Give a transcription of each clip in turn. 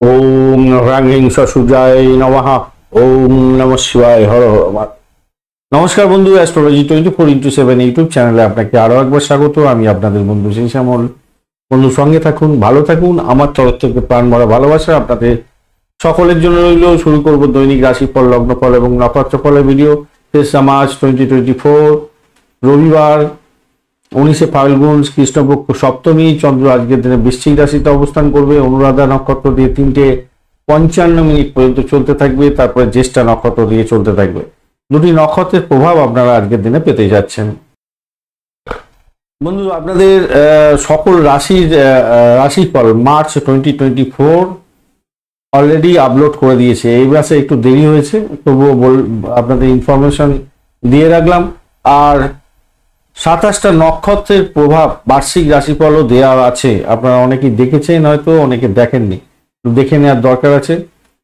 ओम ह्रांगिं ससुजाय नमः। ओम नमः शिवाय हर हर महादेव। নমস্কার বন্ধু, অ্যাস্ট্রোলজি 24x7 ইউটিউব চ্যানেলে আপনাকে আরো একবার স্বাগত। আমি আপনাদের বন্ধু সেই শ্যামল। বন্ধু সঙ্গে থাকুন, ভালো থাকুন। আমার তরফ থেকে প্রাণ ভরা ভালোবাসা আপনাদের সকলের জন্য রইল। শুরু করব দৈনিক রাশিফল, লগ্নফল এবং নক্ষত্রফলের ভিডিও। 3 মার্চ 2024 রবিবার, 19 ফাল্গুন, কৃষ্ণপক্ষ সপ্তমী। চন্দ্র আজকের দিনে বৃশ্চিক রাশিতে অবস্থান করবে। অনুরাধা নক্ষত্র দিয়ে 3:55 পর্যন্ত চলতে থাকবে, তারপরে জ্যেষ্ঠা নক্ষত্র দিয়ে চলতে থাকবে। দুটি নক্ষত্রের প্রভাব আপনারা আজকের দিনে পেতে যাচ্ছেন। বন্ধু, আপনাদের সকল রাশির রাশিফল মার্চ 2024 অলরেডি আপলোড করে দিয়েছে। এই মাসে একটু দেরি হয়েছে, তবুও আপনাদের ইনফরমেশন দিয়ে রাখলাম। আর 27টা নক্ষত্রের প্রভাব বার্ষিক রাশিফলও দেওয়া আছে। আপনারা অনেকেই দেখেছেন, হয়তো অনেকে দেখেননি, দেখে নেওয়ার দরকার আছে।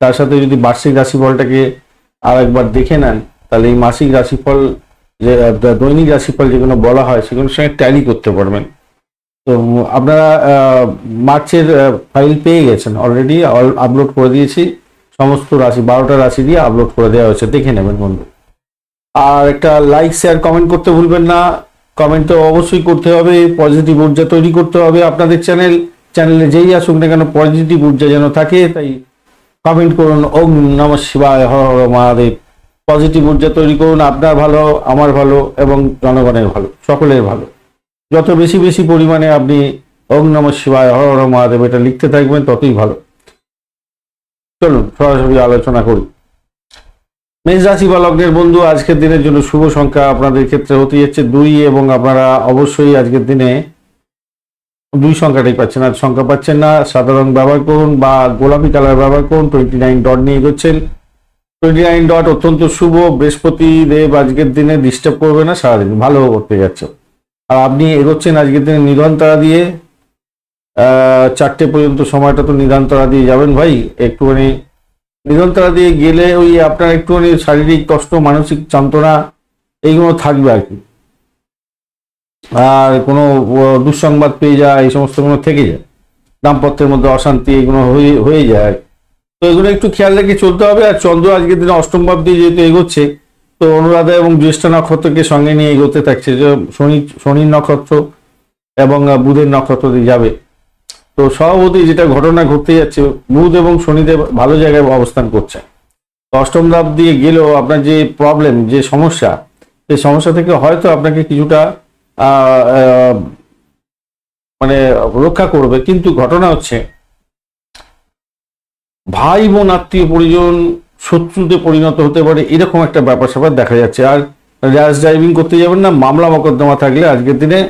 তার সাথে যদি বার্ষিক রাশিফলটাকে আর একবার দেখে নেন, তাহলে এই মাসিক রাশিফল, যে দৈনিক রাশিফল যেগুলো বলা হয়, সেগুলোর সঙ্গে ট্যালি করতে পারবেন। তো আপনারা মার্চের ফাইল পেয়ে গেছেন, অলরেডি আপলোড করে দিয়েছি। সমস্ত রাশি 12টা রাশি দিয়ে আপলোড করে দেওয়া হয়েছে, দেখে নেবেন বন্ধু। আর একটা লাইক, শেয়ার, কমেন্ট করতে ভুলবেন না। কমেন্ট তো অবশ্যই করতে হবে, পজিটিভ ঊর্জা তৈরি করতে হবে। আপনাদের চ্যানেলে যেই আসুক না কেন, পজিটিভ ঊর্জা যেন থাকে, তাই কমেন্ট করুন ওম নমঃ শিবায় হর হর মহাদেব। পজিটিভ ঊর্জা তৈরি করুন, আপনার ভালো, আমার ভালো এবং জনগণের ভালো, সকলের ভালো। যত বেশি পরিমাণে আপনি ওম নমঃ শিবায় হর হর মহাদেব এটা লিখতে থাকবেন, ততই ভালো। চলুন সরাসরি আলোচনা করি। মেষ রাশি বা লগ্নের বন্ধু, আজকের দিনের জন্য শুভ সংখ্যা আপনাদের ক্ষেত্রে হতে যাচ্ছে 2, এবং আপনারা অবশ্যই আজকের দিনে 2 সংখ্যাটাই পাচ্ছেন। আর সংখ্যা পাচ্ছেন না, সাদা রং ব্যবহার করুন বা গোলাপি কালার ব্যবহার করুন। 29 ডট নিয়ে এগোচ্ছেন। 29 ডট অত্যন্ত শুভ। বৃহস্পতি দেব আজকের দিনে ডিস্টার্ব করবে না, সারাদিন ভালো করতে যাচ্ছে। আর আপনি এগোচ্ছেন আজকের দিনে নিধন তারা দিয়ে। 4টে পর্যন্ত সময়টা তো নিধন তারা দিয়ে যাবেন ভাই। একটুখানি নিধন তারা দিয়ে গেলে ওই আপনার একটুখানি শারীরিক কষ্ট, মানসিক যন্ত্রণা এইগুলো থাকবে আর কি। আর কোনো দুঃসংবাদ পেয়ে যায়, এই সমস্ত গুলো থেকে যায়। দাম্পত্যের মধ্যে অশান্তি এগুলো হয়ে যায়। তো এগুলো একটু খেয়াল রেখে চলতে হবে। আর চন্দ্র আজকের দিনে অষ্টম ভাব দিয়ে যেহেতু এগোচ্ছে, তো অনুরাধা এবং জ্যেষ্ঠা নক্ষত্রকে সঙ্গে নিয়ে এগোতে থাকছে। যে শনির নক্ষত্র এবং বুধের নক্ষত্র দিয়ে যাবে। তো স্বভাবতই যেটা ঘটনা ঘটতে যাচ্ছে, বুধ এবং শনিদেব ভালো জায়গায় অবস্থান করছে। অষ্টম ভাব দিয়ে গেলেও আপনার যে প্রবলেম, যে সমস্যা, সেই সমস্যা থেকে হয়তো আপনাকে কিছুটা মানে রক্ষা করবে। কিন্তু ঘটনা হচ্ছে, ভাই বোন, আত্মীয় পরিজন শত্রুতে পরিণত হতে পারে, এরকম একটা ব্যাপার স্যাপার দেখা যাচ্ছে। আর র্যাশ ড্রাইভিং করতে যাবেন না। মামলা মোকদ্দমা থাকলে আজকের দিনে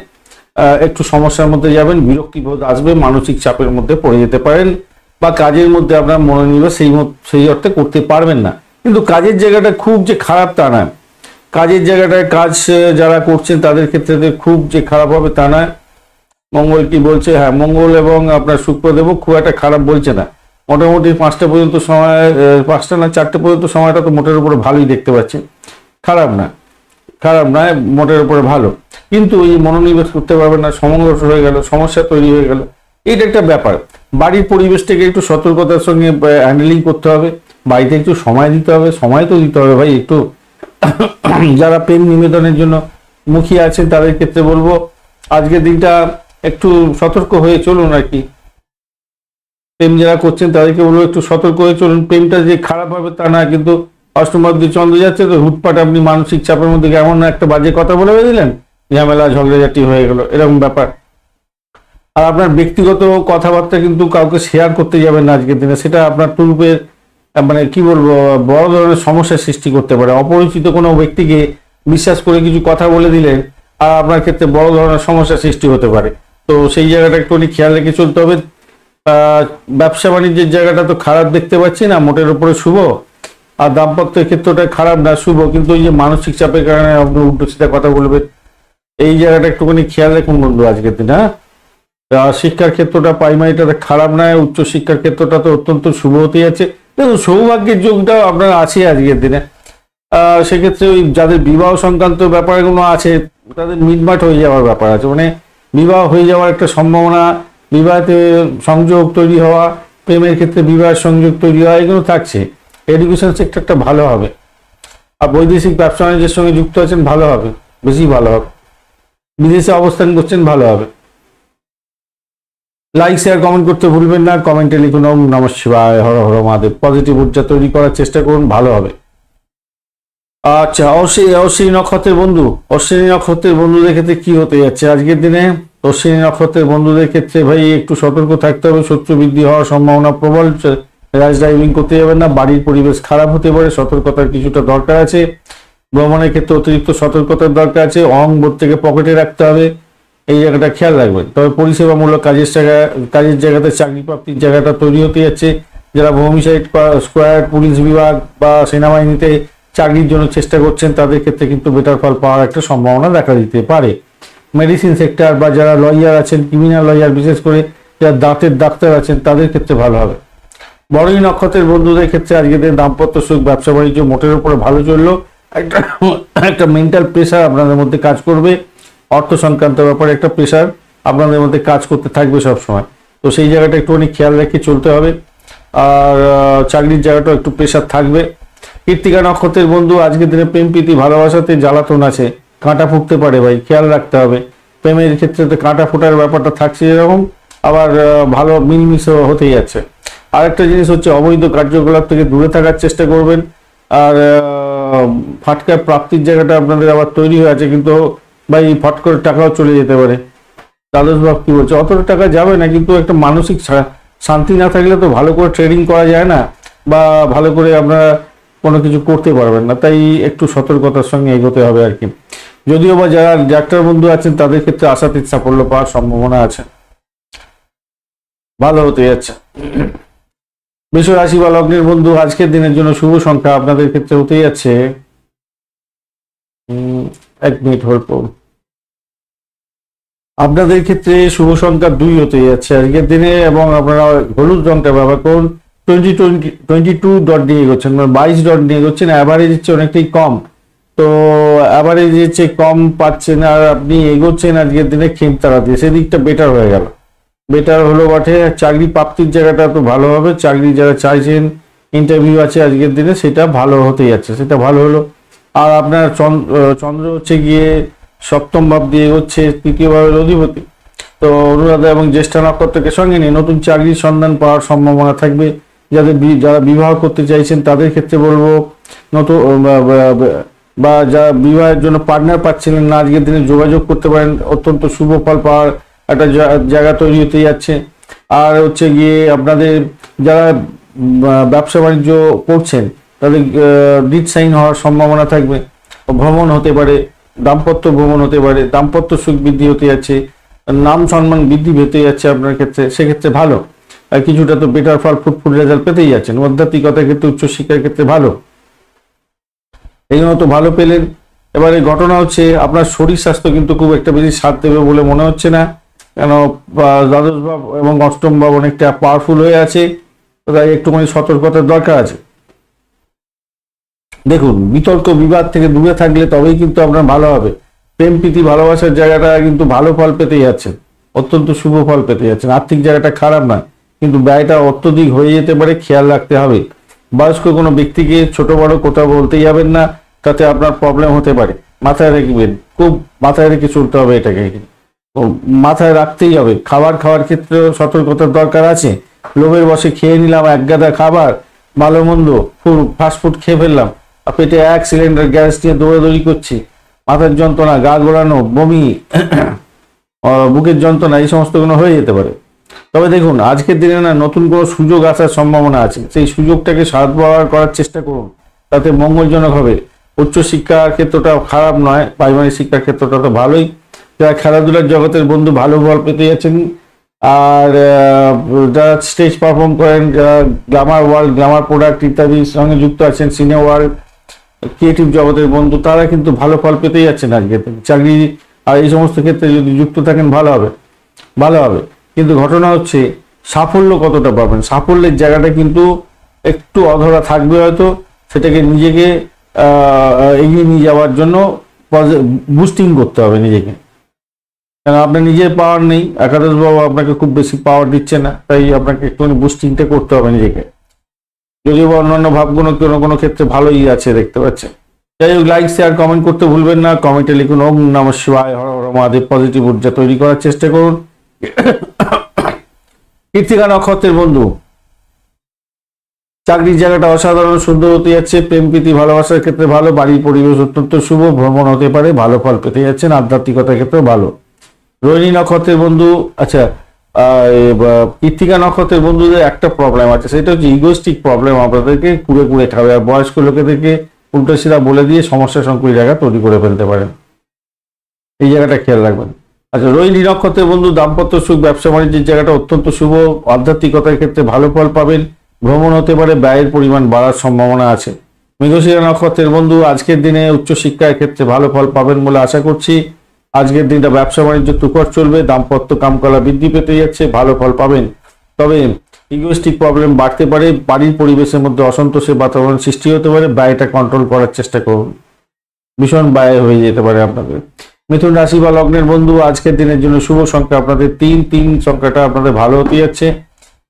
একটু সমস্যার মধ্যে যাবেন, বিরক্তিবোধ আসবে, মানসিক চাপের মধ্যে পড়ে যেতে পারেন, বা কাজের মধ্যে আপনার মনোনিবেশ সেই অর্থে করতে পারবেন না। কিন্তু কাজের জায়গাটা খুব যে খারাপ তা নয়। কাজের জায়গাটায় কাজ যারা করছেন তাদের ক্ষেত্রে খুব যে খারাপ হবে তা নয়। মঙ্গল কি বলছে? হ্যাঁ, মঙ্গল এবং আপনার শুক্রদেবও খুব একটা খারাপ বলছে না। মোটামুটি 5টা পর্যন্ত সময়, 5টা না 4টে পর্যন্ত সময়টা তো মোটের উপরে ভালোই দেখতে পাচ্ছেন। খারাপ নয়, মোটের উপরে ভালো। কিন্তু এই মনোনিবেশ করতে পারবেন না, সমস্যা হয়ে গেল, সমস্যা তৈরি হয়ে গেল, এইটা একটা ব্যাপার। বাড়ির পরিবেশটাকে একটু সতর্কতার সঙ্গে হ্যান্ডেলিং করতে হবে। বাড়িতে একটু সময় দিতে হবে, সময় তো দিতে হবে ভাই একটু। যারা প্রেম নিবেদনের জন্য মুখিয়ে আছেন তাদের ক্ষেত্রে বলবো, আজকের দিনটা একটু সতর্ক হয়ে চলুন আর কি। প্রেম যারা করছেন তাদেরকে বলবো একটু সতর্ক হয়ে চলুন। প্রেমটা যে খারাপ হবে তা না, কিন্তু অষ্টম ভাব দিয়ে চন্দ্র যাচ্ছে, তো হুটপাট আপনি মানসিক চাপের মধ্যে এমন একটা বাজে কথা বলে দিলেন, ঝামেলা ঝগড়াঝাটি হয়ে গেল, এরকম ব্যাপার। আর আপনার ব্যক্তিগত কথাবার্তা কিন্তু কাউকে শেয়ার করতে যাবেন না আজকের দিনে। সেটা আপনার তুরুপের মানে কি বলবো, বড় ধরনের সমস্যার সৃষ্টি করতে পারে। অপরিচিত কোনো ব্যক্তিকে বিশ্বাস করে কিছু কথা বলে দিলেন, আর আপনার ক্ষেত্রে বড় ধরনের সমস্যার সৃষ্টি হতে পারে। তো সেই জায়গাটা একটুখানি খেয়াল রেখে চলতে হবে। ব্যবসা বাণিজ্যের জায়গাটা তো খারাপ দেখতে পাচ্ছি না, মোটের উপরে শুভ। আর দাম্পত্যের ক্ষেত্রটা খারাপ না, শুভ। কিন্তু ওই যে মানসিক চাপের কারণে আপনি উল্টো সিধা কথা বলবেন, এই জায়গাটা একটুখানি খেয়াল রাখুন বন্ধু আজকের দিন। হ্যাঁ, শিক্ষার ক্ষেত্রটা প্রাইমারিটা খারাপ নয়, উচ্চ শিক্ষার ক্ষেত্রটা তো অত্যন্ত শুভ হতে যাচ্ছে। দেখুন, সৌভাগ্যের যোগটাও আপনার আছে আজকের দিনে। সেক্ষেত্রে ওই যাদের বিবাহ সংক্রান্ত ব্যাপারগুলো আছে, তাদের মিটমাট হয়ে যাওয়ার ব্যাপার আছে। মানে বিবাহ হয়ে যাওয়ার একটা সম্ভাবনা, বিবাহেতে সংযোগ তৈরি হওয়া, প্রেমের ক্ষেত্রে বিবাহ সংযোগ তৈরি হয়, এগুলো থাকছে। এডুকেশন সেক্টরটা ভালো হবে। আর বৈদেশিক ব্যবসা বাণিজ্যের সঙ্গে যুক্ত আছেন, ভালো হবে, বেশি ভালো হবে। বিদেশে অবস্থান করছেন, ভালো হবে। লাইক শেয়ার কমেন্ট করতে ভুলবেন না। কমেন্টে লিখুন ওম নমঃ শিবায়, হর হর মহাদেব। পজিটিভ ঊর্জা তৈরি করার চেষ্টা করুন, ভালো হবে। আচ্ছা, অশ্বিনী নক্ষত্রের বন্ধু, অশ্বিনী নক্ষত্রের বন্ধুদের ক্ষেত্রে কি হতে যাচ্ছে আজকের দিনে? অশ্বিনী নক্ষত্রের বন্ধুদের ক্ষেত্রে ভাই একটু সতর্ক থাকতে হবে। শত্রু বৃদ্ধি হওয়ার সম্ভাবনা প্রবল। র্যাশ ড্রাইভিং করতে যাবেন না, বাড়ির পরিবেশ খারাপ হতে পারে, সতর্কতার কিছুটা দরকার আছে। ভ্রমণের ক্ষেত্রে অতিরিক্ত সতর্কতার দরকার আছে। অহংবোধ থেকে পকেটে রাখতে হবে, এই জায়গাটা খেয়াল রাখবেন। তবে পরিষেবামূলক কাজের জায়গাতে চাকরি প্রাপ্তির জায়গাটা তৈরি হতে যাচ্ছে। যারা হোমিসাইড স্কোয়াড, পুলিশ বিভাগ বা সেনাবাহিনীতে চাকরির জন্য চেষ্টা করছেন, তাদের ক্ষেত্রে কিন্তু বেটার ফল পাওয়ার একটা সম্ভাবনা দেখা দিতে পারে। মেডিসিন সেক্টর বা যারা লয়ার আছেন, ক্রিমিনাল লয়ার, বিশেষ করে যারা দাঁতের ডাক্তার আছেন, তাদের ক্ষেত্রে ভালো হবে। বড়ই নক্ষত্রের বন্ধুদের ক্ষেত্রে আজকের দিন দাম্পত্য সুখ, ব্যবসা বাণিজ্য মোটের উপরে ভালো চললো। একটা মেন্টাল প্রেশার আপনাদের মধ্যে কাজ করবে। অর্থ সংক্রান্ত ব্যাপারে একটা প্রেশার আপনাদের মধ্যে কাজ করতে থাকবে সবসময়। তো সেই জায়গাটা একটুখানি খেয়াল রেখে চলতে হবে। আর চাকরির জায়গাটাও একটু প্রেশার থাকবে। কৃত্তিকা নক্ষত্রের বন্ধু, আজকের দিনে প্রেম প্রীতি ভালোবাসাতে জ্বালাতন আছে, কাঁটা ফুটতে পারে ভাই, খেয়াল রাখতে হবে। প্রেমের ক্ষেত্রে তো কাঁটা ফোটার ব্যাপারটা থাকছে এরকম, আবার ভালো মিলমিশে হতেই যাচ্ছে। আরেকটা জিনিস হচ্ছে অবৈধ কার্যকলাপ থেকে দূরে থাকার চেষ্টা করবেন। আর ফাটকা প্রাপ্তির জায়গাটা আপনাদের আবার তৈরি হয়ে আছে, কিন্তু ভাই ফট করে টাকাও চলে যেতে পারে। দ্বাদশ ভাব কি বলছে, অতটা টাকা যাবে না, কিন্তু একটা মানসিক শান্তি না থাকলে তো ভালো করে ট্রেডিং করা যায় না, বা ভালো করে আপনারা কোনো কিছু করতে পারবেন না। তাই একটু সতর্কতার সঙ্গে এগোতে হবে আর কি। যদিও বা যারা ডাক্তার বন্ধু আছেন, তাদের ক্ষেত্রে আশাতীত সাফল্য পাওয়ার সম্ভাবনা আছে, ভালো হতে যাচ্ছে। বৃষ রাশি বা লগ্নের বন্ধু, আজকের দিনের জন্য শুভ সংখ্যা আপনাদের ক্ষেত্রে হতে যাচ্ছে, 1 মিনিট হোল্ড করুন। আপনাদের ক্ষেত্রে শুভ সংখ্যা 2 হতে যাচ্ছে আজকের দিনে, এবং আপনারা হলুদ রংটা ব্যবহার করুন। 22 ডট নিয়ে এগোচ্ছেন, মানে 22 ডট নিয়ে এগোচ্ছেন। অ্যাভারেজ হচ্ছে অনেকটাই কম, তো অ্যাভারেজ হচ্ছে কম পাচ্ছেন, আর আপনি এগোচ্ছেন আজকের দিনে খেমতারা দিয়ে, সেদিকটা বেটার হয়ে গেল। বেটার হলো বটে। চাকরি প্রাপ্তির জায়গাটা তো ভালো হবে। চাকরি যারা চাইছেন, ইন্টারভিউ আছে আজকের দিনে, সেটা ভালো হতে যাচ্ছে, সেটা ভালো হলো। আর আপনার চন্দ্র হচ্ছে গিয়ে সপ্তম ভাব দিয়ে এগোচ্ছে, তৃতীয় ভাবের অধিপতি। তো অনুরাধা এবং জ্যেষ্ঠা নক্ষত্রকে সঙ্গে নিয়ে নতুন চাকরির সন্ধান পাওয়ার সম্ভাবনা থাকবে। যারা বিবাহ করতে চাইছেন, তাদের ক্ষেত্রে বলবো নতুন বা যারা বিবাহের জন্য পার্টনার পাচ্ছিলেন না, আজকের দিনে যোগাযোগ করতে পারেন। অত্যন্ত শুভ ফল পাওয়ার একটা জায়গা তৈরি হতে যাচ্ছে। আর হচ্ছে গিয়ে আপনাদের যারা ব্যবসা বাণিজ্য করছেন, তাদের ডিড সাইন হওয়ার সম্ভাবনা থাকবে। ভ্রমণ হতে পারে, দাম্পত্য ভ্রমণ হতে পারে, দাম্পত্য সুখ বৃদ্ধি হতে যাচ্ছে, নাম সম্মান বৃদ্ধি হতে যাচ্ছে আপনার ক্ষেত্রে, সেক্ষেত্রে ভালো। আর কিছুটা তো বেটার ফল, ফুটফুট রেজাল্ট পেতেই যাচ্ছেন। আধ্যাত্মিকতার ক্ষেত্রে, উচ্চশিক্ষার ক্ষেত্রে ভালো, এই জন্য তো ভালো পেলেন। এবারে ঘটনা হচ্ছে আপনার শরীর স্বাস্থ্য কিন্তু খুব একটা বেশি সাথ দেবে বলে মনে হচ্ছে না, কেন দ্বাদশ ভাব এবং অষ্টম ভাব অনেকটা পাওয়ারফুল হয়ে আছে, তাই একটুখানি সতর্কতার দরকার আছে। দেখুন, বিতর্ক বিবাদ থেকে দূরে থাকলে তবেই কিন্তু আপনার ভালো হবে। প্রেম প্রীতি ভালোবাসার জায়গাটা কিন্তু ভালো ফল পেতে যাচ্ছেন, অত্যন্ত শুভ ফল পেতে যাচ্ছেন। আর্থিক জায়গাটা খারাপ নয়, কিন্তু ব্যয়টা অত্যধিক হয়ে যেতে পারে, খেয়াল রাখতে হবে। বয়স্ক কোনো ব্যক্তিকে ছোট বড় কথা বলতে যাবেন না, তাতে আপনার প্রবলেম হতে পারে। মাথায় রাখবেন, খুব মাথায় রেখে চলতে হবে, এটাকে মাথায় রাখতেই হবে। খাওয়ার ক্ষেত্রেও সতর্কতার দরকার আছে। লোভের বশে খেয়ে নিলাম এক গাদা খাবার, ভালো মন্দ ফাস্টফুড খেয়ে ফেললাম, আর পেটে 1 সিলিন্ডার গ্যাস নিয়ে দৌড়াদৌড়ি করছি, মাথার যন্ত্রণা, গা গোড়ানো, বমি, বুকের যন্ত্রণা, এই সমস্তগুলো হয়ে যেতে পারে। তবে দেখুন, আজকের দিনে না নতুন কোনো সুযোগ আসার সম্ভাবনা আছে, সেই সুযোগটাকে সদ্ব্যবহার করার চেষ্টা করুন, তাতে মঙ্গলজনক হবে। উচ্চশিক্ষার ক্ষেত্রটাও খারাপ নয়, প্রাইমারি শিক্ষার ক্ষেত্রটা তো ভালোই। যারা খেলাধুলার জগতের বন্ধু, ভালো ফল পেতে যাচ্ছেন। আর যারা স্টেজ পারফর্ম করেন, যারা গ্ল্যামার ওয়ার্ল্ড, গ্ল্যামার প্রোডাক্ট ইত্যাদির সঙ্গে যুক্ত আছেন, সিনে ওয়ার্ল্ড, ক্রিয়েটিভ জগতের বন্ধু, তারা কিন্তু ভালো ফল পেতেই যাচ্ছেন আজকে। চাকরি আর এই সমস্ত ক্ষেত্রে যদি যুক্ত থাকেন, ভালো হবে, ভালো হবে। কিন্তু ঘটনা হচ্ছে সাফল্য কতটা পাবেন, সাফল্যের জায়গাটা কিন্তু একটু অধরা থাকবে হয়তো। সেটাকে নিজেকে এগিয়ে নিয়ে যাওয়ার জন্য বুস্টিং করতে হবে নিজেকে। কেন আপনার নিজের পাওয়ার নেই, একাদশ বাবু আপনাকে খুব বেশি পাওয়ার দিচ্ছে না, তাই আপনাকে একটুখানি বুস্টিংটা করতে হবে নিজেকে। যদিও বা অন্যান্য ভাবগুলো কোনো কোনো ক্ষেত্রে ভালোই আছে দেখতে পাচ্ছেন। যাই হোক, লাইক শেয়ার কমেন্ট করতে ভুলবেন না। কমেন্টে লিখুন ওম নমঃ শিবায়, হর হর মহাদেব। পজিটিভ ঊর্জা তৈরি করার চেষ্টা করুন। কৃত্তিকা নক্ষত্রের বন্ধু, চাকরির জায়গাটা অসাধারণ সুন্দর হতে যাচ্ছে। প্রেম প্রীতি ভালোবাসার ক্ষেত্রে ভালো, বাড়ির পরিবেশ অত্যন্ত শুভ, ভ্রমণ হতে পারে, ভালো ফল পেতে যাচ্ছেন, আধ্যাত্মিকতার ক্ষেত্রে ভালো। রোহিণী নক্ষত্রের বন্ধু, আচ্ছা কৃত্তিকা নক্ষত্রের বন্ধুদের একটা প্রবলেম আছে, সেটা হচ্ছে ইগোস্টিক প্রবলেম। আপনাদেরকে কুড়ে কুড়ে খাবে, আর বয়স্ক লোকেদেরকে উল্টো সিধা বলে দিয়ে সমস্যা সংকুল জায়গা তৈরি করে ফেলতে পারেন, এই জায়গাটা খেয়াল রাখবেন। আচ্ছা, রোহিণী নক্ষত্রের বন্ধু, দাম্পত্য সুখ, ব্যবসা বাণিজ্যের জায়গাটা অত্যন্ত শুভ, আধ্যাত্মিকতার ক্ষেত্রে ভালো ফল পাবেন, ভ্রমণ হতে পারে, ব্যয়ের পরিমাণ বাড়ার সম্ভাবনা আছে। মৃগশিরা নক্ষত্রের বন্ধু, আজকের দিনে উচ্চশিক্ষার ক্ষেত্রে ভালো ফল পাবেন বলে আশা করছি। আজকের দিনটা ব্যবসা বাণিজ্য তুখর চলবে, দাম্পত্য কামকলা বৃদ্ধি পেতে যাচ্ছে, ভালো ফল পাবেন। তবে ইগোস্টিক প্রবলেম বাড়তে পারে, বাড়ির পরিবেশের মধ্যে অসন্তোষের বাতাবরণ সৃষ্টি হতে পারে, ব্যয়টা কন্ট্রোল করার চেষ্টা করুন, ভীষণ ব্যয় হয়ে যেতে পারে আপনাদের। মিথুন রাশি বা লগ্নের বন্ধু, আজকের দিনের জন্য শুভ সংখ্যা আপনাদের 3 সংখ্যাটা আপনাদের ভালো হতে যাচ্ছে।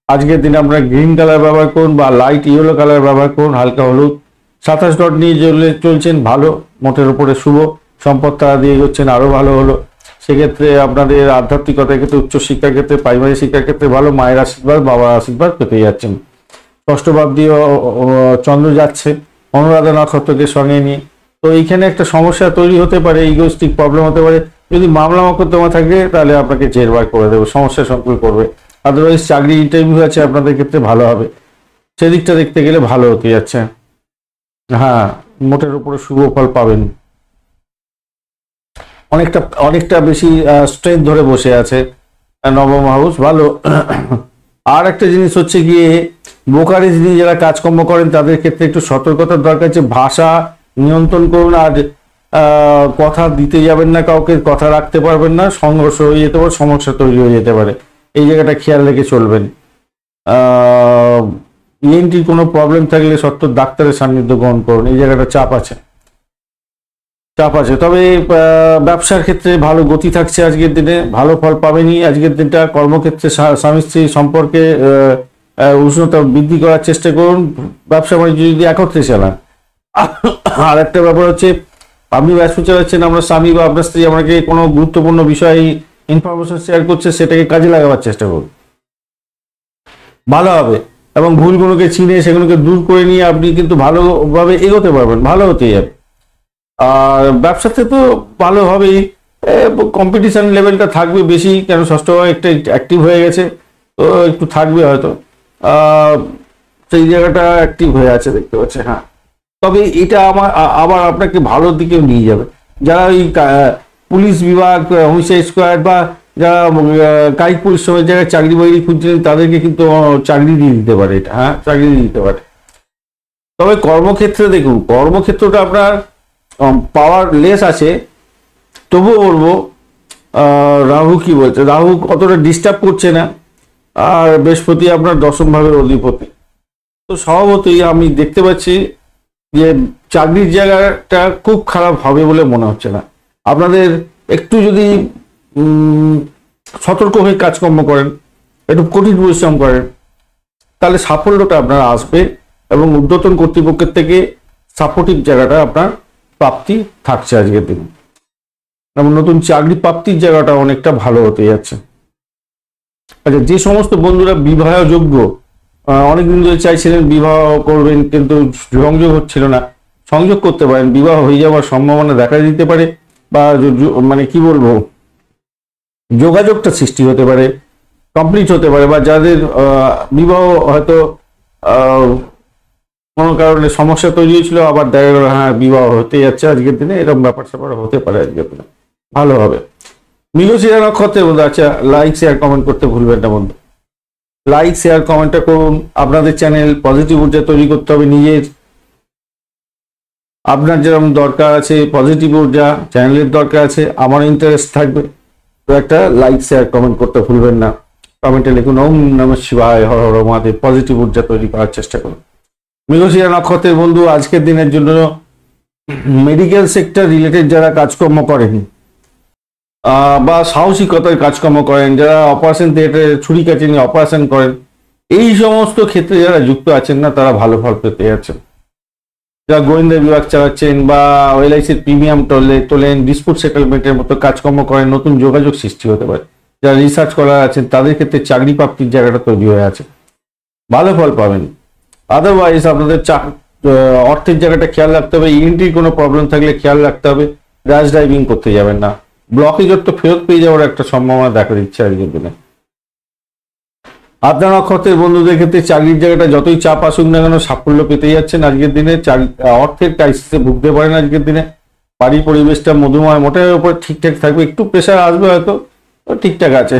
আজকের দিনে আপনারা গ্রিন কালার ব্যবহার করুন বা লাইট ইয়েলো কালার ব্যবহার করুন, হালকা হলুদ। 27 ডট নিয়ে চলছেন, ভালো, মোটের উপরে শুভ। সম্পদ তারা দিয়ে এগোচ্ছেন, আরো ভালো হলো। সেক্ষেত্রে আপনাদের আধ্যাত্মিকতার ক্ষেত্রে, উচ্চশিক্ষার ক্ষেত্রে, প্রাইমারি শিক্ষার ক্ষেত্রে ভালো, মায়ের আশীর্বাদ, বাবার আশীর্বাদ পেতে যাচ্ছেন। ষষ্ঠ ভাব দিয়ে চন্দ্র যাচ্ছে অনুরাধা নক্ষত্রকে সঙ্গে নিয়ে, তো এইখানে একটা সমস্যা তৈরি হতে পারে, ইগোস্টিক প্রবলেম হতে পারে। যদি মামলা মকদ্দমা থাকে তাহলে আপনাকে জেরবার করে দেবে, সমস্যা সংকুল করবে। আদারওয়াইজ চাকরি ইন্টারভিউ আছে আপনাদের ক্ষেত্রে ভালো হবে, সেদিকটা দেখতে গেলে ভালো হতে যাচ্ছে। হ্যাঁ, মোটের উপরে শুভ ফল পাবেন। অনেকটা বেশি স্ট্রেংথ ধরে বসে আছে নবম হাউস, ভালো। আর একটা জিনিস হচ্ছে গিয়ে, ব্রোকারেজ নিয়ে যারা কাজকর্ম করেন তাদের ক্ষেত্রে একটু সতর্কতার দরকার আছে। ভাষা নিয়ন্ত্রণ করুন, আর কথা দিতে যাবেন না কাউকে, কথা রাখতে পারবেন না, সংঘর্ষ হয়ে যেতে পারে, সমস্যা তৈরি হয়ে যেতে পারে, এই জায়গাটা খেয়াল রেখে চলবেন। ইএনটির কোনো প্রবলেম থাকলে সত্ত্বর ডাক্তারের সান্নিধ্য গ্রহণ করুন, এই জায়গাটা চাপ আছে। তবে ব্যবসার ক্ষেত্রে ভালো গতি থাকছে আজকের দিনে, ভালো ফল পাবেনই আজকের দিনটা। কর্মক্ষেত্রে স্বামী স্ত্রী সম্পর্কে উষ্ণতা বৃদ্ধি করার চেষ্টা করুন, ব্যবসা বাণিজ্য যদি একত্রে চালান। আর একটা ব্যাপার হচ্ছে, আপনি ব্যবসা চালাচ্ছেন, আমরা স্বামী বা আপনার স্ত্রী আপনাকে কোনো গুরুত্বপূর্ণ বিষয় ইনফরমেশন শেয়ার করছে, সেটাকে কাজে লাগাবার চেষ্টা করুন, ভালো হবে। এবং ভুলগুলোকে চিনে সেগুলোকে দূর করে নিয়ে আপনি কিন্তু ভালোভাবে এগোতে পারবেন, ভালো হতে যাবে। আর ব্যবসাতে তো ভালো হবেই, কম্পিটিশন লেভেলটা থাকবে বেশি, কেন ষষ্ঠ ভাবে একটা অ্যাক্টিভ হয়ে গেছে, তো একটু থাকবে হয়তো, সেই জায়গাটা অ্যাক্টিভ হয়ে আছে দেখতে পাচ্ছে। হ্যাঁ, তবে এটা আবার আপনাকে ভালোর দিকেও নিয়ে যাবে। যারা ওই পুলিশ বিভাগ, হোমসাইড স্কোয়াড বা যারা কায়িক পরিশ্রমের জায়গায় চাকরি বাকরি খুঁজছিলেন, তাদেরকে কিন্তু চাকরি দিয়ে দিতে পারে এটা। হ্যাঁ, চাকরি দিয়ে দিতে পারে। তবে কর্মক্ষেত্রে দেখুন, কর্মক্ষেত্রটা আপনার পাওয়ার লেস আছে, তবুও বলবো রাহু কি বলছে, রাহু অতটা ডিস্টার্ব করছে না, আর বৃহস্পতি আপনার দশম ভাবের অধিপতি। তো স্বভাবতই আমি দেখতে পাচ্ছি যে চাকরির জায়গাটা খুব খারাপ হবে বলে মনে হচ্ছে না। আপনাদের একটু যদি সতর্ক হয়ে কাজকর্ম করেন, একটু কঠিন পরিশ্রম করেন, তাহলে সাফল্যটা আপনার আসবে, এবং ঊর্ধ্বতন কর্তৃপক্ষের থেকে সাপোর্টিভ জায়গাটা আপনার প্রাপ্তি থাকছে আজকের দিনে, এবং নতুন চাকরি প্রাপ্তির জায়গাটা অনেকটা ভালো হতে যাচ্ছে। আচ্ছা, যে সমস্ত বন্ধুরা বিবাহ যোগ্য, অনেকদিন ধরে চাইছিলেন বিবাহ করবেন কিন্তু সংযোগ হচ্ছিল না, সংযোগ করতে পারেন, বিবাহ হয়ে যাওয়ার সম্ভাবনা দেখা দিতে পারে, বা মানে কি বলবো, যোগাযোগটা সৃষ্টি হতে পারে, কমপ্লিট হতে পারে, বা যাদের বিবাহ হয়তো কোনো কারণে সমস্যা তৈরি হয়েছিল, আবার দেখা গেল হ্যাঁ বিবাহ হতে যাচ্ছে আজকের দিনে, এরকম ব্যাপার স্যাপার হতে পারে আজকের দিনে, ভালো হবে। মৃগশিরা নক্ষত্রের বন্ধু, আচ্ছা লাইক শেয়ার কমেন্ট করতে ভুলবেন না বন্ধু, লাইক শেয়ার কমেন্টটা করুন। আপনাদের চ্যানেল পজিটিভ ঊর্জা তৈরি করতে হবে নিজের, আপনার যেরকম দরকার আছে পজিটিভ ঊর্জা, চ্যানেলের দরকার আছে, আমার ইন্টারেস্ট থাকবে, তো একটা লাইক শেয়ার কমেন্ট করতে ভুলবেন না। কমেন্টে লিখুন ওম নমঃ শিবায়, হর হর মহাদেব। পজিটিভ ঊর্জা তৈরি করার চেষ্টা করুন। মৃগশিরা নক্ষত্রের বন্ধু, আজকের দিনের জন্য মেডিকেল সেক্টর রিলেটেড যারা কাজকর্ম করেন, বা সাহসিকতার কাজকর্ম করেন, যারা অপারেশন থিয়েটারে ছুরি কাছে নিয়ে অপারেশন করেন, এই সমস্ত ক্ষেত্রে যারা যুক্ত আছেন না তারা ভালো ফল পেতে যাচ্ছেন। যারা গোয়েন্দা বিভাগ চালাচ্ছেন বা এলআইসির প্রিমিয়াম তোলেন, ডিসপুট সেটেলমেন্টের মতো কাজকর্ম করেন, নতুন যোগাযোগ সৃষ্টি হতে পারে। যারা রিসার্চ করার আছেন তাদের ক্ষেত্রে চাকরি প্রাপ্তির জায়গাটা তৈরি হয়ে আছে, ভালো ফল পাবেন। আদারওয়াইজ আপনাদের অর্থের জায়গাটা খেয়াল রাখতে হবে। ইএনটির কোনো প্রবলেম থাকলে খেয়াল রাখতে হবে। র্যাশ ড্রাইভিং করতে যাবেন না, ব্লকেজের তো ফেরত পেয়ে যাওয়ার একটা সম্ভাবনা দেখা দিচ্ছে আজকের দিনে। আপনার নক্ষত্রের বন্ধুদের ক্ষেত্রে চাকরির জায়গাটা যতই চাপ আসুক না কেন সাফল্য পেতে যাচ্ছেন আজকের দিনে। অর্থের ক্রাইসিসে ভুগতে পারেন আজকের দিনে। বাড়ির পরিবেশটা মধুময়, মোটের উপর ঠিকঠাক থাকবে, একটু প্রেশার আসবে হয়তো, ঠিকঠাক আছে।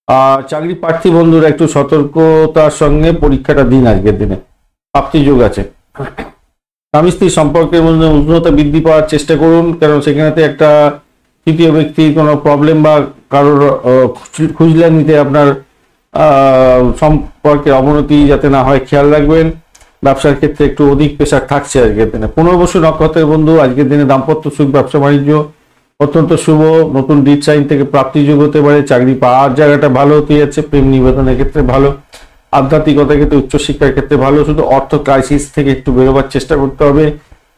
আর চাকরি প্রার্থী বন্ধুরা একটু সতর্কতার সঙ্গে পরীক্ষাটা দিন আজকের দিনে, প্রাপ্তি যোগ আছে। স্বামী স্ত্রী সম্পর্কের মধ্যে উষ্ণতা বৃদ্ধি পাওয়ার চেষ্টা করুন, কারণ সেখানেতে একটা তৃতীয় ব্যক্তির কোনো প্রবলেম বা কারোর খুঁজলা নিতে আপনার সম্পর্কের অবনতি যাতে না হয় খেয়াল রাখবেন। ব্যবসার ক্ষেত্রে একটু অধিক প্রেশার থাকছে আজকের দিনে। পুনর্বসু নক্ষত্রের বন্ধু আজকের দিনে দাম্পত্য সুখ, ব্যবসা বাণিজ্য অত্যন্ত শুভ। নতুন ডিট সাইন থেকে প্রাপ্তি যোগ হতে পারে। চাকরি পাওয়ার জায়গাটা ভালো হতে যাচ্ছে। প্রেম নিবেদনের ক্ষেত্রে ভালো। আধ্যাত্মিকতার ক্ষেত্রে, উচ্চশিক্ষার ক্ষেত্রে ভালো। শুধু অর্থ ক্রাইসিস থেকে একটু বেরোবার চেষ্টা করতে হবে।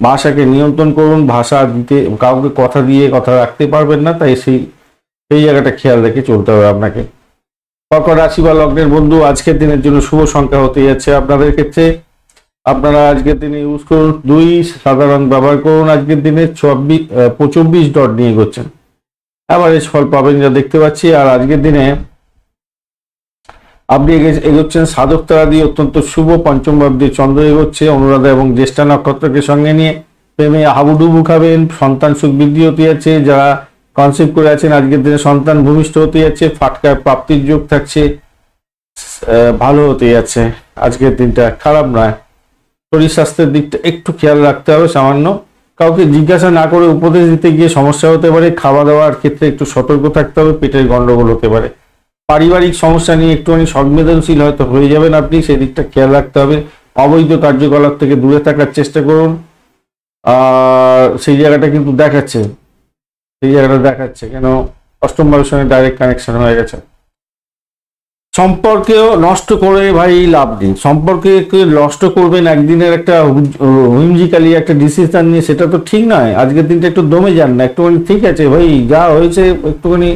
ভাষাকে নিয়ন্ত্রণ করুন। ভাষা দিতে কাউকে কথা দিয়ে কথা রাখতে পারবেন না, তাই সেই জায়গাটা খেয়াল রেখে চলতে হবে আপনাকে। কর্কট রাশি বা লগ্নের বন্ধু আজকের দিনের জন্য শুভ সংখ্যা হতে যাচ্ছে আপনাদের ক্ষেত্রে। আপনারা আজকের দিনে ইউজ করুন 2, সাদা রং ব্যবহার করুন। আজকের দিনে 24 ডট নিয়ে এগোচ্ছেন, অ্যাভারেজ ফল পাবেন যা দেখতে পাচ্ছি। আর আজকের দিনে আপনি এগোচ্ছেন সাধক তারা দিয়ে, অত্যন্ত শুভ। পঞ্চম ভাব দিয়ে চন্দ্র এগোচ্ছে অনুরাধা এবং জ্যেষ্ঠা নক্ষত্রকে সঙ্গে নিয়ে। প্রেমে হাবুডুবু খাবেন। সন্তান সুখ বৃদ্ধি হতে যাচ্ছে। যারা কনসেপ্ট করে আছেন আজকের দিনে সন্তান ভূমিষ্ঠ হতে যাচ্ছে। ফাটকার প্রাপ্তির যোগ থাকছে, ভালো হতে যাচ্ছে। আজকের দিনটা খারাপ নয়। শরীর স্বাস্থ্যের দিকটা একটু খেয়াল রাখতে হবে সামান্য। কাউকে জিজ্ঞাসা না করে উপদেশ দিতে গিয়ে সমস্যা হতে পারে। খাওয়া দাওয়ার ক্ষেত্রে একটু সতর্ক থাকতে হবে, পেটের গন্ডগোল হতে পারে। পারিবারিক সমস্যা নিয়ে একটুখানি সংবেদনশীল হয়তো হয়ে যাবেন আপনি, সেই দিকটা খেয়াল রাখতে হবে। অবৈধ কার্যকলাপ থেকে দূরে থাকার চেষ্টা করুন। আর সেই জায়গাটা কিন্তু দেখাচ্ছে, কেন অষ্টম ভাবের সঙ্গে ডাইরেক্ট কানেকশন হয়ে গেছে। সম্পর্কেও নষ্ট করে ভাই লাভ নেই। সম্পর্কে নষ্ট করবেন একদিনের একটা হুইমজিক্যালি একটা ডিসিশন নিয়ে, সেটা তো ঠিক নয়। আজকের দিনটা একটু দমে যান না, একটুখানি ঠিক আছে ভাই যা হয়েছে একটুখানি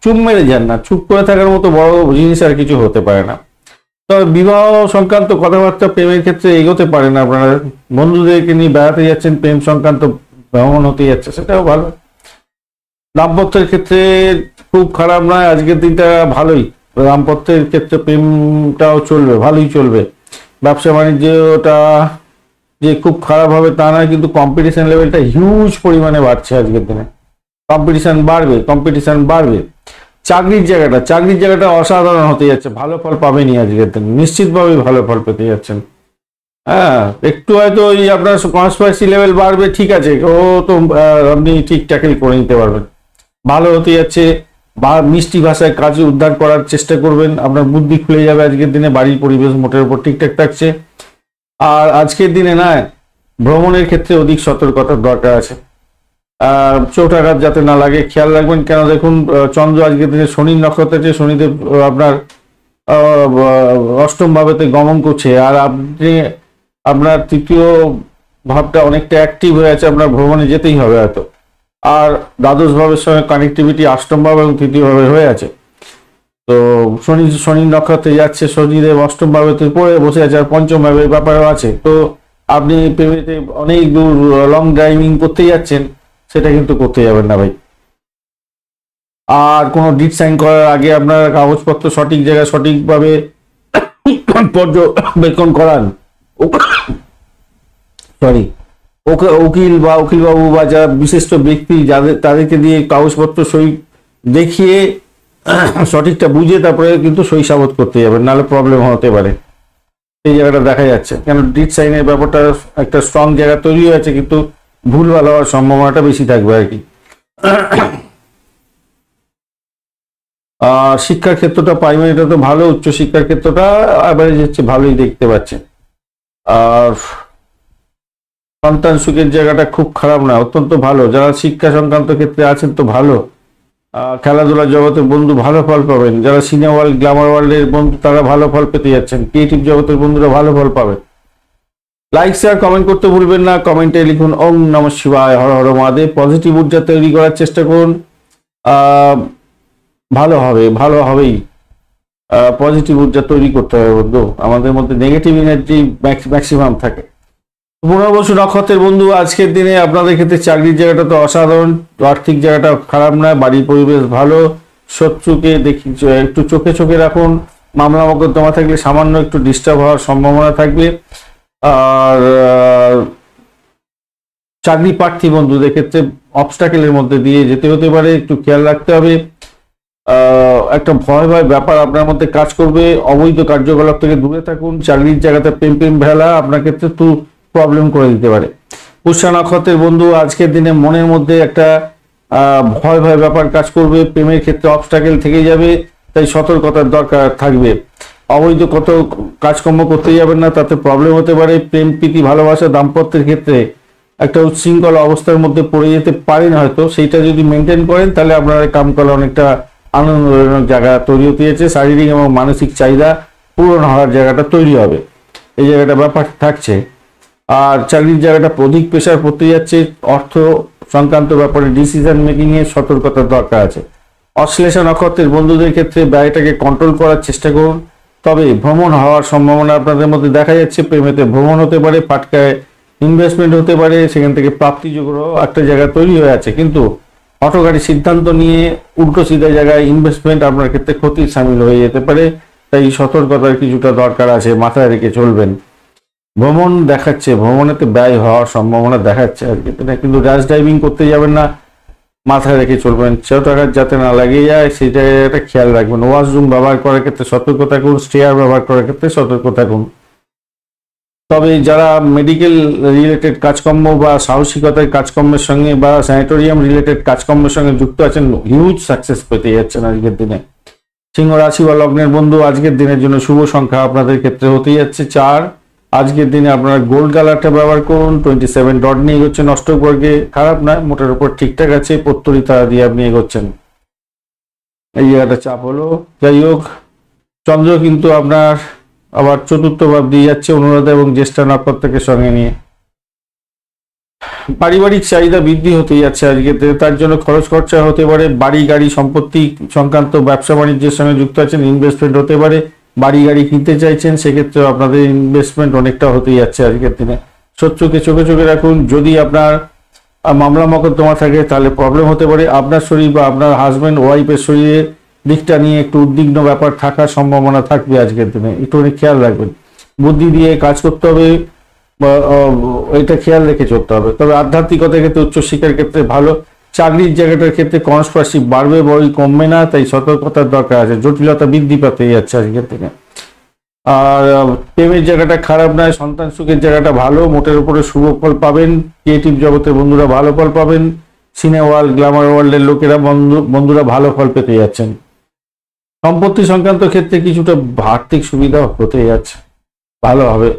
চুপ মেরে যান না। চুপ করে থাকার মতো বড় জিনিস আর কিছু হতে পারে না। তবে বিবাহ সংক্রান্ত কথাবার্তা প্রেমের ক্ষেত্রে এগোতে পারেন আপনারা। বন্ধুদেরকে নিয়ে বেড়াতে যাচ্ছেন, প্রেম সংক্রান্ত ভ্রমণ হতে যাচ্ছে, সেটাও ভালো। দাম্পত্যের ক্ষেত্রে খুব খারাপ নয় আজকের দিনটা, ভালোই। দাম্পত্যের ক্ষেত্রে প্রেমটাও চলবে, ভালোই চলবে। ব্যবসা বাণিজ্যটা যে খুব খারাপ হবে তা নয়, কিন্তু কম্পিটিশন লেভেলটা হিউজ পরিমাণে বাড়ছে আজকের দিনে। কম্পিটিশন বাড়বে। চাকরির জায়গাটা অসাধারণ হতে যাচ্ছে, ভালো ফল পাবেনই আজকের দিনে, নিশ্চিতভাবে ভালো ফল পেতে যাচ্ছেন। হ্যাঁ, একটু হয়তো ওই আপনার কনস্পাইসি লেভেল বাড়বে, ঠিক আছে, ও তো আপনি ঠিক ট্যাকেল করে নিতে পারবেন। ভালো হতে যাচ্ছে। বা মিষ্টি ভাষায় কাজে উদ্ধার করার চেষ্টা করবেন, আপনার বুদ্ধি খুলে যাবে আজকের দিনে। বাড়ির পরিবেশ মোটের উপর ঠিকঠাক থাকছে। আর আজকের দিনে না, ভ্রমণের ক্ষেত্রে অধিক সতর্কতার দরকার আছে। চোটাঘাত যাতে না লাগে খেয়াল রাখবেন। কেন দেখুন, চন্দ্র আজকের দিনে শনির নক্ষত্রে, শনিদেব আপনার অষ্টম ভাবেতে গমন করছে। আর আপনার তৃতীয় ভাবটা অনেকটা অ্যাক্টিভ হয়ে আছে, আপনার ভ্রমণে যেতেই হবে হয়তো। আর দ্বাদশ ভাবের সঙ্গে কানেক্টিভিটি অষ্টম ভাব এবং তৃতীয় ভাবে হয়ে আছে। তো শনির নক্ষত্রে যাচ্ছে, শনিদেব অষ্টম ভাবেতে পড়ে বসে আছে, আর পঞ্চম ভাবের ব্যাপারও আছে। তো আপনি প্রেমেতে অনেক দূর লং ড্রাইভিং করতে যাচ্ছেন, সেটা কিন্তু করতে যাবেন না ভাই। আর কোনো ডিট সাইন করার আগে আপনার কাগজপত্র সঠিক জায়গায় সঠিকভাবে পর্যবেক্ষণ করান। উকিল বা উকিলবাবু বা যারা বিশিষ্ট ব্যক্তি তাদেরকে দিয়ে কাগজপত্র সই দেখিয়ে সঠিকটা বুঝে তারপরে কিন্তু সই সাবত করতে যাবেন, নাহলে প্রবলেম হতে পারে। এই জায়গাটা দেখা যাচ্ছে, কেন ডিট সাইনের ব্যাপারটা একটা স্ট্রং জায়গা তৈরি হয়েছে, কিন্তু ভুলভাল হওয়ার সম্ভাবনাটা বেশি থাকবে আর কি। শিক্ষার ক্ষেত্রটা প্রাইমারিটা তো ভালো, উচ্চশিক্ষার ক্ষেত্রটা অ্যাভারেজ হচ্ছে, ভালোই দেখতে পাচ্ছেন। আর সন্তান সুখের জায়গাটা খুব খারাপ না, অত্যন্ত ভালো। যারা শিক্ষা সংক্রান্ত ক্ষেত্রে আছেন তো ভালো। খেলাধুলা জগতের বন্ধু ভালো ফল পাবেন। যারা সিনেমা ওয়ার্ল্ড, গ্ল্যামার ওয়ার্ল্ডের বন্ধু তারা ভালো ফল পেতে যাচ্ছেন। ক্রিয়েটিভ জগতের বন্ধুরা ভালো ফল পাবেন। লাইক শেয়ার কমেন্ট করতে ভুলবেন না। কমেন্টে লিখুন ওম নমঃ শিবায়, হর হর মহাদেব। পজিটিভ ঊর্জা তৈরি করার চেষ্টা করুন, ভালো হবে, ভালো হবেই। পজিটিভ ঊর্জা তৈরি করতে হবে বন্ধু। আমাদের মধ্যে নেগেটিভ এনার্জি ম্যাক্সিমাম থাকে। পুনর্বসু নক্ষত্রের বন্ধু, আজকের দিনে আপনাদের ক্ষেত্রে চাকরির জায়গাটা তো অসাধারণ, আর্থিক জায়গাটা খারাপ নয়, বাড়ির পরিবেশ ভালো। শত্রুকে দেখি একটু চোখে চোখে রাখুন। মামলা মোকদ্দমা থাকলে সামান্য একটু ডিস্টার্ব হওয়ার সম্ভাবনা থাকবে। আর চাকরি প্রার্থী বন্ধুদের ক্ষেত্রে অবস্টাকেলের মধ্যে দিয়ে যেতে হতে পারে, একটু খেয়াল রাখতে হবে। একটা ভয় ভয় ব্যাপার আপনার মধ্যে কাজ করবে। অবৈধ কার্যকলাপ থেকে দূরে থাকুন। চাকরির জায়গাতে প্রেম ভেলা আপনার ক্ষেত্রে একটু প্রবলেম করে দিতে পারে। পুষ্যা নক্ষত্রের বন্ধু, আজকের দিনে মনের মধ্যে একটা ভয় ভয় ব্যাপার কাজ করবে। প্রেমের ক্ষেত্রে অবস্টাকেল থেকে যাবে, তাই সতর্কতার দরকার থাকবে। অবৈধ কত কাজকর্ম করতে যাবেন না, তাতে প্রবলেম হতে পারে। প্রেম প্রীতি ভালোবাসা দাম্পত্যের ক্ষেত্রে একটা উচ্ছৃঙ্খল অবস্থার মধ্যে পড়ে যেতে পারেন হয়তো। সেইটা যদি মেনটেন করেন তাহলে আপনার কামকাল অনেকটা আনন্দজনক জায়গা তৈরি হতে যাচ্ছে। শারীরিক এবং মানসিক চাহিদা পূরণ হওয়ার জায়গাটা তৈরি হবে, এই জায়গাটা ব্যাপার থাকছে। আর চাকরির জায়গাটা অধিক প্রেশার পড়তে যাচ্ছে। অর্থ সংক্রান্ত ব্যাপারে ডিসিশন মেকিং এর সতর্কতার দরকার আছে। অশ্লেষা নক্ষত্রের বন্ধুদের ক্ষেত্রে ব্যয়টাকে কন্ট্রোল করার চেষ্টা করুন। তবে ভ্রমণ হওয়ার সম্ভাবনা আপনাদের মধ্যে দেখা যাচ্ছে। প্রেমেতে ভ্রমণ হতে পারে, পাটকায় ইনভেস্টমেন্ট হতে পারে, সেখান থেকে প্রাপ্তিযোগ্য একটা জায়গা তৈরি হয়ে আছে। কিন্তু হঠকারী সিদ্ধান্ত নিয়ে উল্টো সিধা জায়গায় ইনভেস্টমেন্ট আপনার ক্ষেত্রে ক্ষতির সামিল হয়ে যেতে পারে, তাই সতর্কতার কিছুটা দরকার আছে, মাথায় রেখে চলবেন। ভ্রমণ দেখাচ্ছে, ভ্রমণেতে ব্যয় হওয়ার সম্ভাবনা দেখাচ্ছে আজকে, কিন্তু র্যাশ ড্রাইভিং করতে যাবেন না, মাথায় রেখে চলবেন। টাকা যাতে না লাগে যায় সেটা একটা খেয়াল রাখবেন। ওয়াশরুম ব্যবহার করার ক্ষেত্রে সতর্ক থাকুন। স্টেয়ার ব্যবহার করার ক্ষেত্রে সতর্ক থাকুন। তবে যারা মেডিকেল রিলেটেড কাজকর্ম বা সাহসিকতার কাজকর্মের সঙ্গে বা স্যানিটোরিয়াম রিলেটেড কাজকর্মের সঙ্গে যুক্ত আছেন, হিউজ সাকসেস পেতে যাচ্ছেন আজকের দিনে। সিংহ রাশি বা লগ্নের বন্ধু, আজকের দিনের জন্য শুভ সংখ্যা আপনাদের ক্ষেত্রে হতে যাচ্ছে 4। আজকের দিনে আপনারা গোল্ড কালারটা ব্যবহার করুন। 27 ডট নিয়ে এগোচ্ছেন অষ্টক বর্গে, খারাপ নয়, মোটের উপর ঠিকঠাক আছে। পত্তরিতা দিয়ে আপনি এগোচ্ছেন, এই জায়গাটা চাপ হলো। যাই হোক, চন্দ্র কিন্তু আপনার আবার চতুর্থ ভাব দিয়ে যাচ্ছে অনুরাধা এবং জ্যেষ্ঠা নক্ষত্রকে সঙ্গে নিয়ে। পারিবারিক চাহিদা বৃদ্ধি হতে যাচ্ছে আজকে, তার জন্য খরচ খরচা হতে পারে। বাড়ি গাড়ি সম্পত্তি সংক্রান্ত ব্যবসা বাণিজ্যের সঙ্গে যুক্ত আছেন, ইনভেস্টমেন্ট হতে পারে। বাড়ি গাড়ি কিনতে চাইছেন, সেক্ষেত্রে আপনাদের ইনভেস্টমেন্ট অনেকটা হতে যাচ্ছে আজকের দিনে। শত্রুকে চোখে চোখে রাখুন। যদি আপনার মামলা মোকদ্দমা থাকে তাহলে প্রবলেম হতে পারে। আপনার শরীর বা আপনার হাজব্যান্ড ওয়াইফের শরীরের দিকটা নিয়ে একটু উদ্বিগ্ন ব্যাপার থাকার সম্ভাবনা থাকবে আজকের দিনে, একটু খেয়াল রাখবেন। বুদ্ধি দিয়ে কাজ করতে হবে, এটা খেয়াল রেখে চলতে হবে। তবে আধ্যাত্মিকতার ক্ষেত্রে, উচ্চশিক্ষার ক্ষেত্রে ভালো। চাকরির জায়গাটার ক্ষেত্রে কনস্পারেসি বাড়বে, বড়ই কমবে না, তাই সতর্কতার দরকার আছে। জটিলতা বৃদ্ধি পেতে যাচ্ছে আজকের দিনে। আর প্রেমের জায়গাটা খারাপ নয়, সন্তান সুখের জায়গাটা ভালো, মোটের উপরে শুভ ফল পাবেন। ক্রিয়েটিভ জগতের বন্ধুরা ভালো ফল পাবেন। সিনেমা ওয়ার্ল্ড, গ্ল্যামার ওয়ার্ল্ডের লোকেরা বন্ধুরা ভালো ফল পেতে যাচ্ছেন। সম্পত্তি সংক্রান্ত ক্ষেত্রে কিছুটা আর্থিক সুবিধা হতে যাচ্ছে, ভালো হবে।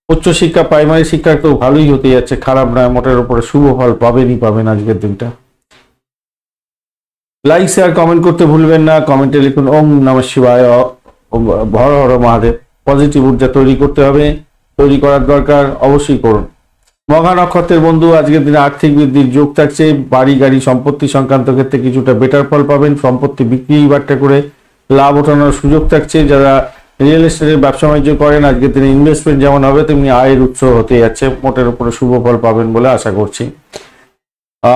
উচ্চশিক্ষা, প্রাইমারি শিক্ষা তো ভালোই হতে যাচ্ছে, খারাপ নয়, মোটের উপরে শুভ ফল পাবেন আজকের দিনটা। লাইক শেয়ার কমেন্ট করতে ভুলবেন না। কমেন্টে লিখুন ওম নমঃ শিবায়, হর হর মহাদেব। পজিটিভ ঊর্জা তৈরি করতে হবে, তৈরি করার দরকার, অবশ্যই করুন। মঘা নক্ষত্রের বন্ধু, আজকের দিনে আর্থিক বৃদ্ধির যোগ থাকছে। বাড়ি গাড়ি সম্পত্তি সংক্রান্ত ক্ষেত্রে কিছুটা বেটার ফল পাবেন। সম্পত্তি বিক্রি বাট্টা করে লাভ ওঠানোর সুযোগ থাকছে। যারা রিয়েল এস্টেটের ব্যবসা বাণিজ্য করেন, আজকের দিনে ইনভেস্টমেন্ট যেমন হবে তেমনি আয়ের উৎস হতে যাচ্ছে, মোটের উপরে শুভ ফল পাবেন বলে আশা করছি।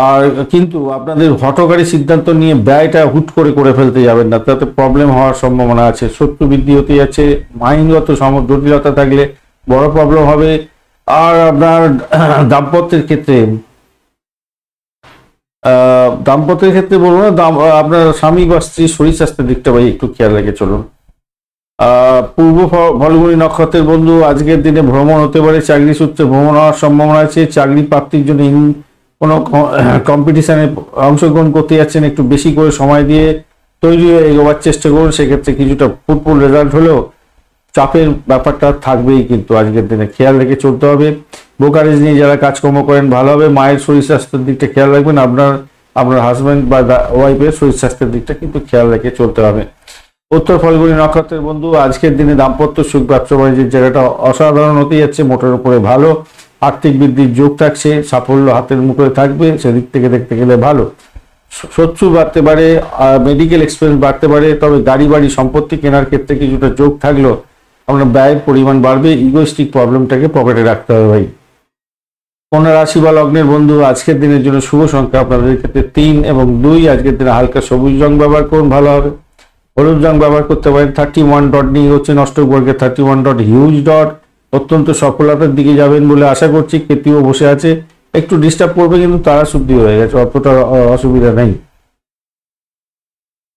আর কিন্তু আপনাদের হঠকারী সিদ্ধান্ত নিয়ে ব্যয়টা হুট করে ফেলতে যাবেন না, তাতে প্রবলেম হওয়ার সম্ভাবনা আছে। শত্রু বৃদ্ধি হতে যাচ্ছে। আইনগত জটিলতা থাকলে বড় প্রবলেম হবে। আর আপনার দাম্পত্যের ক্ষেত্রে বলবো না, আপনার স্বামী বা স্ত্রীর শরীর স্বাস্থ্যের দিকটা ভাই একটু খেয়াল রেখে চলুন। পূর্ব ফলগুনি নক্ষত্রের বন্ধু, আজকের দিনে ভ্রমণ হতে পারে। চাকরি সূত্রে ভ্রমণ হওয়ার সম্ভাবনা আছে। চাকরি প্রাপ্তির জন্য কোনো কম্পিটিশনে অংশগ্রহণ করতে যাচ্ছেন, একটু বেশি করে সময় দিয়ে তৈরি হয়ে এগোবার চেষ্টা করুন। সেক্ষেত্রে কিছুটা ফুটফুল রেজাল্ট হলেও চাপের ব্যাপারটা থাকবেই, কিন্তু আজকের দিনে খেয়াল রেখে চলতে হবে। ব্রোকারেজ নিয়ে যারা কাজকর্ম করেন ভালো হবে। মায়ের শরীর স্বাস্থ্যের দিকটা খেয়াল রাখবেন, আপনার হাজব্যান্ড বা ওয়াইফের শরীর স্বাস্থ্যের দিকটা কিন্তু খেয়াল রেখে চলতে হবে। উত্তর ফাল্গুনী নক্ষত্রের বন্ধু, আজকের দিনে দাম্পত্য সুখ, ব্যবসা বাণিজ্যের জায়গাটা অসাধারণ হতে যাচ্ছে, মোটের উপরে ভালো। আর্থিক বৃদ্ধির যোগ থাকছে, সাফল্য হাতের মুখে থাকবে, সেদিক থেকে দেখতে গেলে ভালো। শত্রু বাড়তে পারে, মেডিকেল এক্সপেন্স বাড়তে পারে, তবে গাড়ি বাড়ি সম্পত্তি কেনার ক্ষেত্রে কিছুটা যোগ থাকলেও আপনার ব্যয়ের পরিমাণ বাড়বে। ইগোইস্টিক প্রবলেমটাকে পকেটে রাখতে হবে ভাই। কন্যা রাশি বা লগ্নের বন্ধু, আজকের দিনের জন্য শুভ সংখ্যা আপনাদের ক্ষেত্রে 3 এবং 2। আজকের দিনে হালকা সবুজ রং ব্যবহার করুন, ভালো হবে। হলুদ রং ব্যবহার করতে পারেন। 31 ডট নিয়ে হচ্ছে অষ্টক বর্গের 31 ডট, হিউজ ডট। অত্যন্ত সফলতার দিকে যাবেন বলে আশা করছি। কেতুও বসে আছে, একটু ডিস্টার্ব করবে, কিন্তু তারা শুদ্ধি হয়ে গেছে, অতটা অসুবিধা নেই।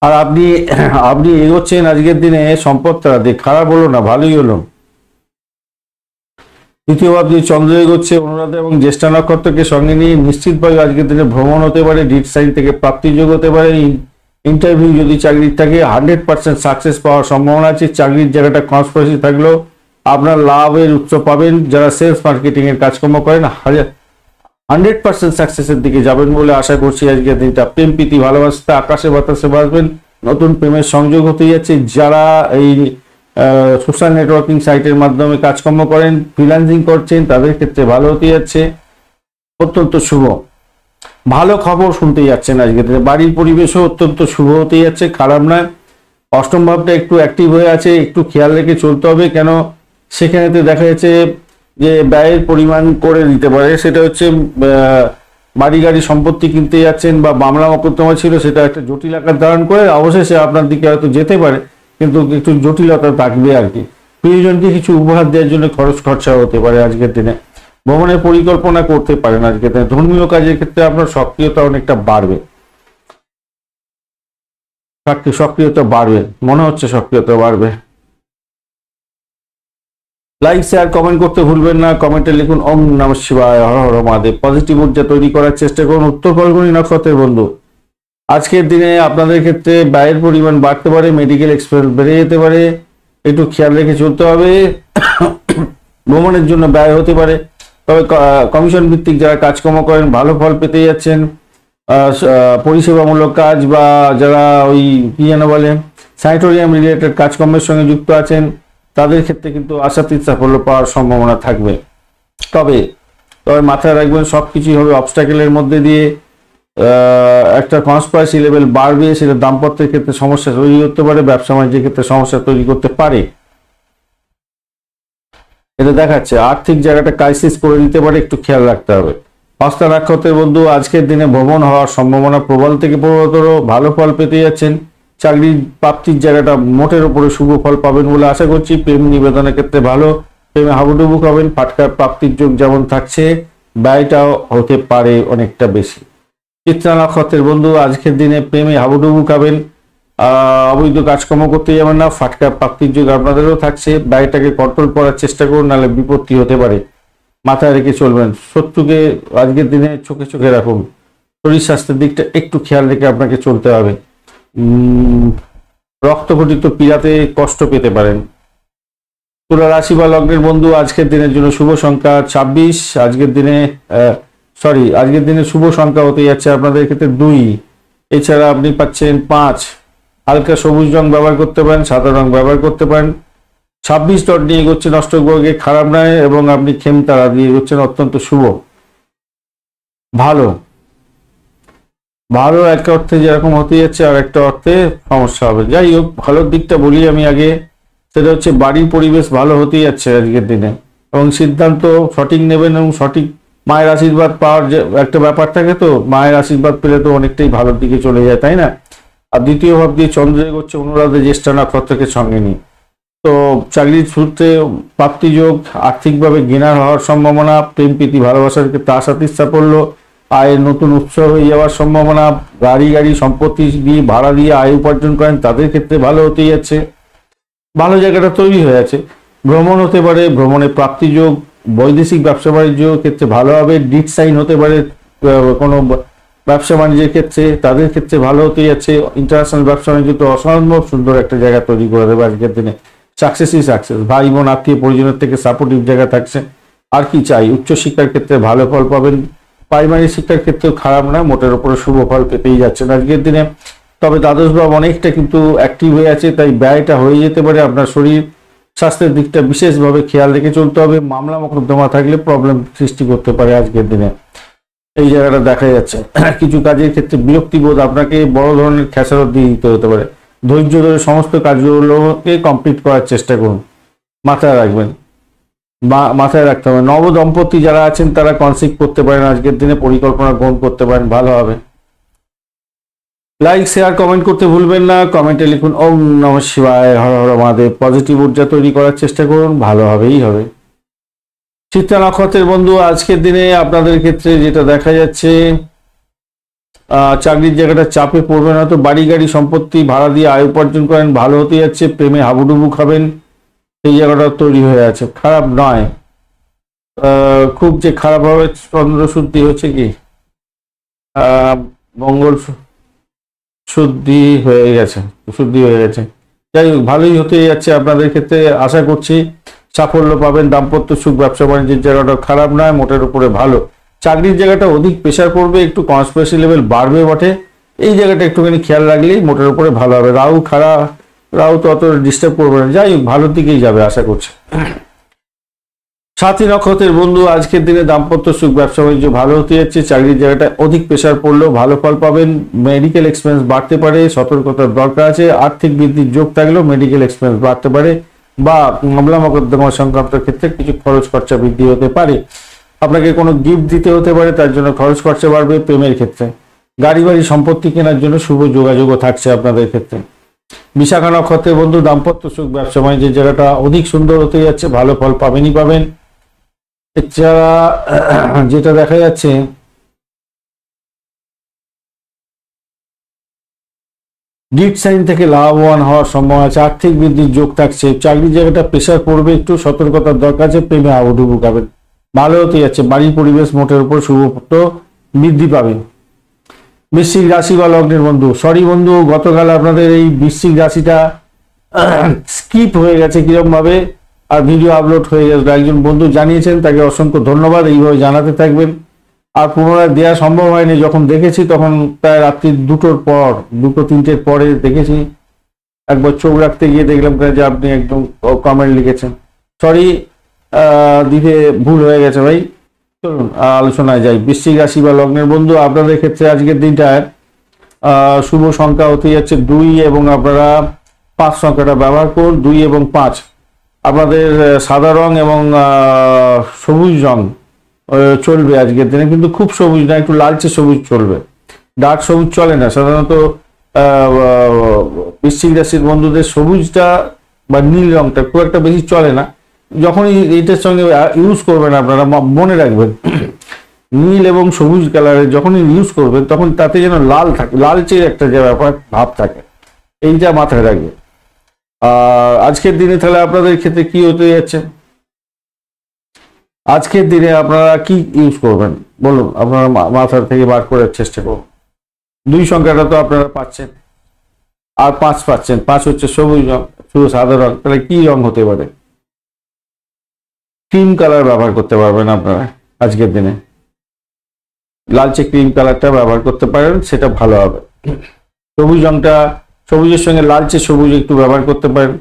আর আপনি এগোচ্ছেন আজকের দিনে সম্পদ তারা দিয়ে, খারাপ হলো না, ভালোই হলো। দ্বিতীয় ভাব দিয়ে চন্দ্র এগোচ্ছে অনুরাধা এবং জ্যেষ্ঠা নক্ষত্রকে সঙ্গে নিয়ে নিশ্চিতভাবে আজকের দিনে ভ্রমণ হতে পারে, ডিড সাইন থেকে প্রাপ্তির যোগ হতে পারে। ইন্টারভিউ যদি চাকরির থাকে 100% সাকসেস পাওয়ার সম্ভাবনা আছে। চাকরির জায়গাটা কনস্পিরেসি থাকলেও আপনার লাভের উৎস পাবেন। যারা সেলস মার্কেটিং এর কাজকর্ম করেন 100% সাকসেসের দিকে যাবেন বলে আশা করছি। আজকের দিনটা প্রেম প্রীতি ভালোবাসতে আকাশে বাতাসে বাসবেন, নতুন প্রেমের সংযোগ হতে যাচ্ছে। যারা এই সোশ্যাল নেটওয়ার্কিং সাইটের মাধ্যমে কাজকর্ম করেন, ফ্রিল্যান্সিং করছেন, তাদের ক্ষেত্রে ভালো হতে যাচ্ছে, অত্যন্ত শুভ। ভালো খবর শুনতে যাচ্ছেন আজকের দিনে। বাড়ির পরিবেশও অত্যন্ত শুভ হতে যাচ্ছে, খারাপ নয়। অষ্টম ভাবটা একটু অ্যাক্টিভ হয়ে আছে, একটু খেয়াল রেখে চলতে হবে, কেন সেখানেতে দেখা যাচ্ছে যে ব্যয়ের পরিমাণ করে দিতে পারে। সেটা হচ্ছে বাড়ি গাড়ি সম্পত্তি কিনতে যাচ্ছেন বা মামলা মোকদ্দমা ছিল, সেটা একটা জটিল আকার ধারণ করে অবশেষে আপনার দিকে হয়তো যেতে পারে, কিন্তু একটু জটিলতা থাকবে আর কি। প্রিয়জনকে কিছু উপহার দেওয়ার জন্য খরচা হতে পারে আজকের দিনে। ভ্রমণের পরিকল্পনা করতে পারেন আজকের দিনে। ধর্মীয় কাজের ক্ষেত্রে আপনার সক্রিয়তা অনেকটা বাড়বে, সক্রিয়তা বাড়বে, মনে হচ্ছে সক্রিয়তা বাড়বে। লাইক শেয়ার কমেন্ট করতে ভুলবেন না। কমেন্টে লিখুন ওম নমঃ শিবায়, হর হর মহাদেব। পজিটিভ ঊর্জা তৈরি করার চেষ্টা করুন। উত্তর ফাল্গুনী নক্ষত্রের বন্ধু, আজকের দিনে আপনাদের ক্ষেত্রে ব্যয়ের পরিমাণ বাড়তে পারে, মেডিকেল এক্সপেন্স বেড়ে যেতে পারে, একটু খেয়াল রেখে চলতে হবে। ভ্রমণের জন্য ব্যয় হতে পারে, তবে কমিশন ভিত্তিক যারা কাজকর্ম করেন ভালো ফল পেতে যাচ্ছেন। পরিষেবামূলক কাজ বা যারা ওই কি যেন বলে স্যানিটোরিয়াম রিলেটেড কাজকর্মের সঙ্গে যুক্ত আছেন, তাদের ক্ষেত্রে কিন্তু আশাতীত সাফল্য পাওয়ার সম্ভাবনা থাকবে। তবে মাথায় রাখবেন সবকিছুই হবে অবস্টাকেলের মধ্যে দিয়ে। একটা কনস্পিরেসি লেভেল বাড়বে, সেটা দাম্পত্যের ক্ষেত্রে সমস্যা তৈরি করতে পারে, ব্যবসা বাণিজ্যের ক্ষেত্রে সমস্যা তৈরি করতে পারে, এটা দেখাচ্ছে। আর্থিক জায়গাটা ক্রাইসিস করে দিতে পারে, একটু খেয়াল রাখতে হবে। হস্তা নক্ষত্রের বন্ধু, আজকের দিনে ভ্রমণ হওয়ার সম্ভাবনা প্রবল থেকে প্রবলতর, ভালো ফল পেতে যাচ্ছেন। চাকরির প্রাপ্তির জায়গাটা মোটের উপরে শুভ ফল পাবেন বলে আশা করছি। প্রেম নিবেদনের ক্ষেত্রে ভালো, প্রেমে হাবুডুবু খাবেন। ফাটকার প্রাপ্তির যোগ যেমন থাকছে, ব্যয়টাও হতে পারে অনেকটা বেশি। চিত্রা নক্ষত্রের বন্ধু, আজকের দিনে প্রেমে হাবুডুবু খাবেন, অবৈধ কাজকর্ম করতে যাবেন না। ফাটকার প্রাপ্তির যোগ আপনাদেরও থাকছে, ব্যয়টাকে কন্ট্রোল করার চেষ্টা করুন, নাহলে বিপত্তি হতে পারে, মাথায় রেখে চলবেন। শত্রুকে আজকের দিনে চোখে চোখে রাখুন। শরীর স্বাস্থ্যের দিকটা একটু খেয়াল রেখে আপনাকে চলতে হবে। রক্তঘটিত পীড়াতে কষ্ট পেতে পারেন। তুলা রাশি বা লগ্নের বন্ধু, আজকের দিনের জন্য শুভ সংখ্যা 26। আজকের দিনে শুভ সংখ্যা হতে যাচ্ছে আপনাদের ক্ষেত্রে 2। এছাড়া আপনি পাচ্ছেন 5। হালকা সবুজ রং ব্যবহার করতে পারেন, সাদা রং ব্যবহার করতে পারেন। 26 ডট নিয়ে এগোচ্ছেন অষ্টক বর্গে, খারাপ নয়, এবং আপনি খেমতারা দিয়ে এগোচ্ছেন, অত্যন্ত শুভ, ভালো। ভালো একটা অর্থে যেরকম হতে যাচ্ছে, আর একটা অর্থে সমস্যা হবে। যাই হোক, ভালোর দিকটা বলি আমি আগে, সেটা হচ্ছে বাড়ির পরিবেশ ভালো হতে যাচ্ছে আজকের দিনে, এবং সিদ্ধান্ত সঠিক নেবেন এবং সঠিক মায়ের আশীর্বাদ পাওয়ার যে একটা ব্যাপার থাকে, তো মায়ের আশীর্বাদ পেলে তো অনেকটাই ভালোর দিকে চলে যায়, তাই না? আর দ্বিতীয় ভাব দিয়ে চন্দ্র এগোচ্ছে অনুরাধা জ্যেষ্ঠা নক্ষত্রকে সঙ্গে নিয়ে, তো চাকরির সূত্রে প্রাপ্তিযোগ, আর্থিকভাবে গেনার হওয়ার সম্ভাবনা, প্রেম প্রীতি ভালোবাসার ক্ষেত্রে আশাতীত সাফল্য, আয়ের নতুন উৎস হয়ে যাওয়ার সম্ভাবনা। গাড়ি সম্পত্তি দিয়ে ভাড়া দিয়ে আয় উপার্জন করেন, তাদের ক্ষেত্রে ভালো হতে যাচ্ছে, ভালো জায়গাটা তৈরি হয়ে আছে। ভ্রমণ হতে পারে, ভ্রমণে প্রাপ্তিযোগ, বৈদেশিক ব্যবসা বাণিজ্য ক্ষেত্রে ভালো হবে। ডিট সাইন হতে পারে কোনো ব্যবসা বাণিজ্যের ক্ষেত্রে, তাদের ক্ষেত্রে ভালো হতে যাচ্ছে। ইন্টারন্যাশনাল ব্যবসা বাণিজ্য তো অসম্ভব সুন্দর একটা জায়গা তৈরি করে দেবে আজকের দিনে। সাকসেসই সাকসেস, ভাই বোন আত্মীয় পরিজনের থেকে সাপোর্টিভ জায়গা থাকছে। আর কি চাই, উচ্চশিক্ষার ক্ষেত্রে ভালো ফল পাবেন, প্রাইমারি শিক্ষার ক্ষেত্রেও খারাপ না, মোটের উপরে শুভ ফল পেতেই যাচ্ছেন আজকের দিনে। তবে দ্বাদশ ভাব অনেকটা কিন্তু অ্যাক্টিভ হয়ে আছে, তাই ব্যয়টা হয়ে যেতে পারে। আপনার শরীর স্বাস্থ্যের দিকটা বিশেষভাবে খেয়াল রেখে চলতে হবে। মামলা মোকদ্দমা থাকলে প্রবলেম সৃষ্টি করতে পারে আজকের দিনে, এই জায়গাটা দেখা যাচ্ছে। কিছু কাজের ক্ষেত্রে বিরক্তিবোধ আপনাকে বড় ধরনের খেসারত দিয়ে দিতে হতে পারে। ধৈর্য ধরে সমস্ত কাজগুলোকে কমপ্লিট করার চেষ্টা করুন, মাথায় রাখবেন, মাথায় রাখতে হবে। নব দম্পতি যারা আছেন তারা কনসিভ করতে পারেন আজকের দিনে, পরিকল্পনা গ্রহণ করতে পারেন, ভালো হবে। লাইক শেয়ার কমেন্ট করতে ভুলবেন না। কমেন্টে লিখুন ওম নমঃ শিবায়, হর হর মহাদেব। পজিটিভ ঊর্জা তৈরি করার চেষ্টা করুন, ভালো হবেই হবে। চিত্রা নক্ষত্রের বন্ধু, আজকের দিনে আপনাদের ক্ষেত্রে যেটা দেখা যাচ্ছে, চাকরির জায়গাটা চাপে পড়বে না, তো বাড়ি গাড়ি সম্পত্তি ভাড়া দিয়ে আয় উপার্জন করেন, ভালো হতে যাচ্ছে। প্রেমে হাবুডুবু খাবেন, এই জায়গাটা তৈরি হয়ে আছে, খারাপ নয়। খুব যে খারাপ হবে, চন্দ্র শুদ্ধি হচ্ছে কি, মঙ্গল শুদ্ধি হয়ে গেছে, যাই হোক ভালোই হতে যাচ্ছে আপনাদের ক্ষেত্রে। আশা করছি সাফল্য পাবেন, দাম্পত্য সুখ, ব্যবসা বাণিজ্যের জায়গাটা খারাপ নয়, মোটের উপরে ভালো। চাকরির জায়গাটা অধিক প্রেশার পড়বে, একটু কনস্পিরেসি লেভেল বাড়বে বটে, এই জায়গাটা একটুখানি খেয়াল রাখলেই মোটের উপরে ভালো হবে। রাহু তো অত ডিস্টার্ব করবে না, যাই হোক ভালোর দিকেই যাবে আশা করছি। সাথী নক্ষত্রের বন্ধু, আজকের দিনে দাম্পত্য সুখ, ব্যবসা বাণিজ্য ভালো হতে যাচ্ছে। চাকরির জায়গাটা অধিক প্রেশার পড়লেও ভালো ফল পাবেন। মেডিকেল এক্সপেন্স বাড়তে পারে, সতর্কতার দরকার আছে। আর্থিক বৃদ্ধির যোগ থাকলেও মেডিকেল এক্সপেন্স বাড়তে পারে, বা মামলা মোকদ্দমা সংক্রান্ত ক্ষেত্রে কিছু খরচ খরচা বৃদ্ধি হতে পারে। আপনাকে কোনো গিফট দিতে হতে পারে, তার জন্য খরচ খরচা বাড়বে। প্রেমের ক্ষেত্রে গাড়ি বাড়ি সম্পত্তি কেনার জন্য শুভ যোগাযোগও থাকছে আপনাদের ক্ষেত্রে। বিশাখা নক্ষত্রের বন্ধু, দাম্পত্য সুখ, ব্যবসা বাণিজ্যের জায়গাটা অধিক সুন্দর হতে যাচ্ছে, ভালো ফল পাবেনই পাবেন। এছাড়া যেটা দেখা যাচ্ছে, ডিট সাইন থেকে লাভবান হওয়ার সম্ভাবনা আছে, আর্থিক বৃদ্ধির যোগ থাকছে। চাকরির জায়গাটা প্রেশার পড়বে, একটু সতর্কতার দরকার আছে। প্রেমে হাবুডুবু খাবেন, ভালো হতে যাচ্ছে। বাড়ির পরিবেশ মোটের উপর শুভত্ব বৃদ্ধি পাবে। বৃশ্চিক রাশি বা লগ্নের বন্ধু, সরি বন্ধু, গতকাল আপনাদের এই বৃশ্চিক রাশিটা স্কিপ হয়ে গেছে কিরকম ভাবে, আর ভিডিও আপলোড হয়ে গেছে। একজন বন্ধু জানিয়েছেন, তাকে অসংখ্য ধন্যবাদ, এইভাবে জানাতে থাকবেন। আর পুনরায় দেওয়া সম্ভব হয়নি, যখন দেখেছি তখন প্রায় রাত্রি 2-3টের পরে দেখেছি। একবার চোখ রাখতে গিয়ে দেখলাম যে আপনি একদম কমেন্ট লিখেছেন, সরি দিতে ভুল হয়ে গেছে ভাই। চলুন আলোচনায় যাই। বৃশ্চিক রাশি বা লগ্নের বন্ধু, আপনাদের ক্ষেত্রে আজকের দিনটায় শুভ সংখ্যা হতে যাচ্ছে 2 এবং আপনারা 5 সংখ্যাটা ব্যবহার করুন। 2 এবং 5 আপনাদের সাদা রং এবং সবুজ রং চলবে আজকের দিনে, কিন্তু খুব সবুজ না, একটু লালচে সবুজ চলবে, ডার্ক সবুজ চলে না। সাধারণত বৃশ্চিক রাশির বন্ধুদের সবুজটা বা নীল রংটা খুব একটা বেশি চলে না। যখনই এইটার সঙ্গে ইউজ করবেন আপনারা মনে রাখবেন, নীল এবং সবুজ কালারের যখনই ইউজ করবেন তখন তাতে যেন লাল থাকে, লালচের একটা যে ব্যাপার ভাব থাকে, এইটা মাথায় রাখবেন। আর আজকের দিনে তাহলে আপনাদের ক্ষেত্রে কি হতে যাচ্ছে, আজকের দিনে আপনারা কি ইউজ করবেন বলুন, আপনারা মাথা থেকে বার করার চেষ্টা করুন। 2 সংখ্যাটা তো আপনারা পাচ্ছেন, আর 5 পাচ্ছেন। 5 হচ্ছে সবুজ রং, শুধু সাদা রং, তাহলে কি রং হতে পারে? ক্রিম কালার ব্যবহার করতে পারবেন আপনারা আজকের দিনে, লালচে ক্রিম কালারটা ব্যবহার করতে পারেন, সেটা ভালো হবে। সবুজ রংটা, সবুজের সঙ্গে লালচে সবুজ একটু ব্যবহার করতে পারেন,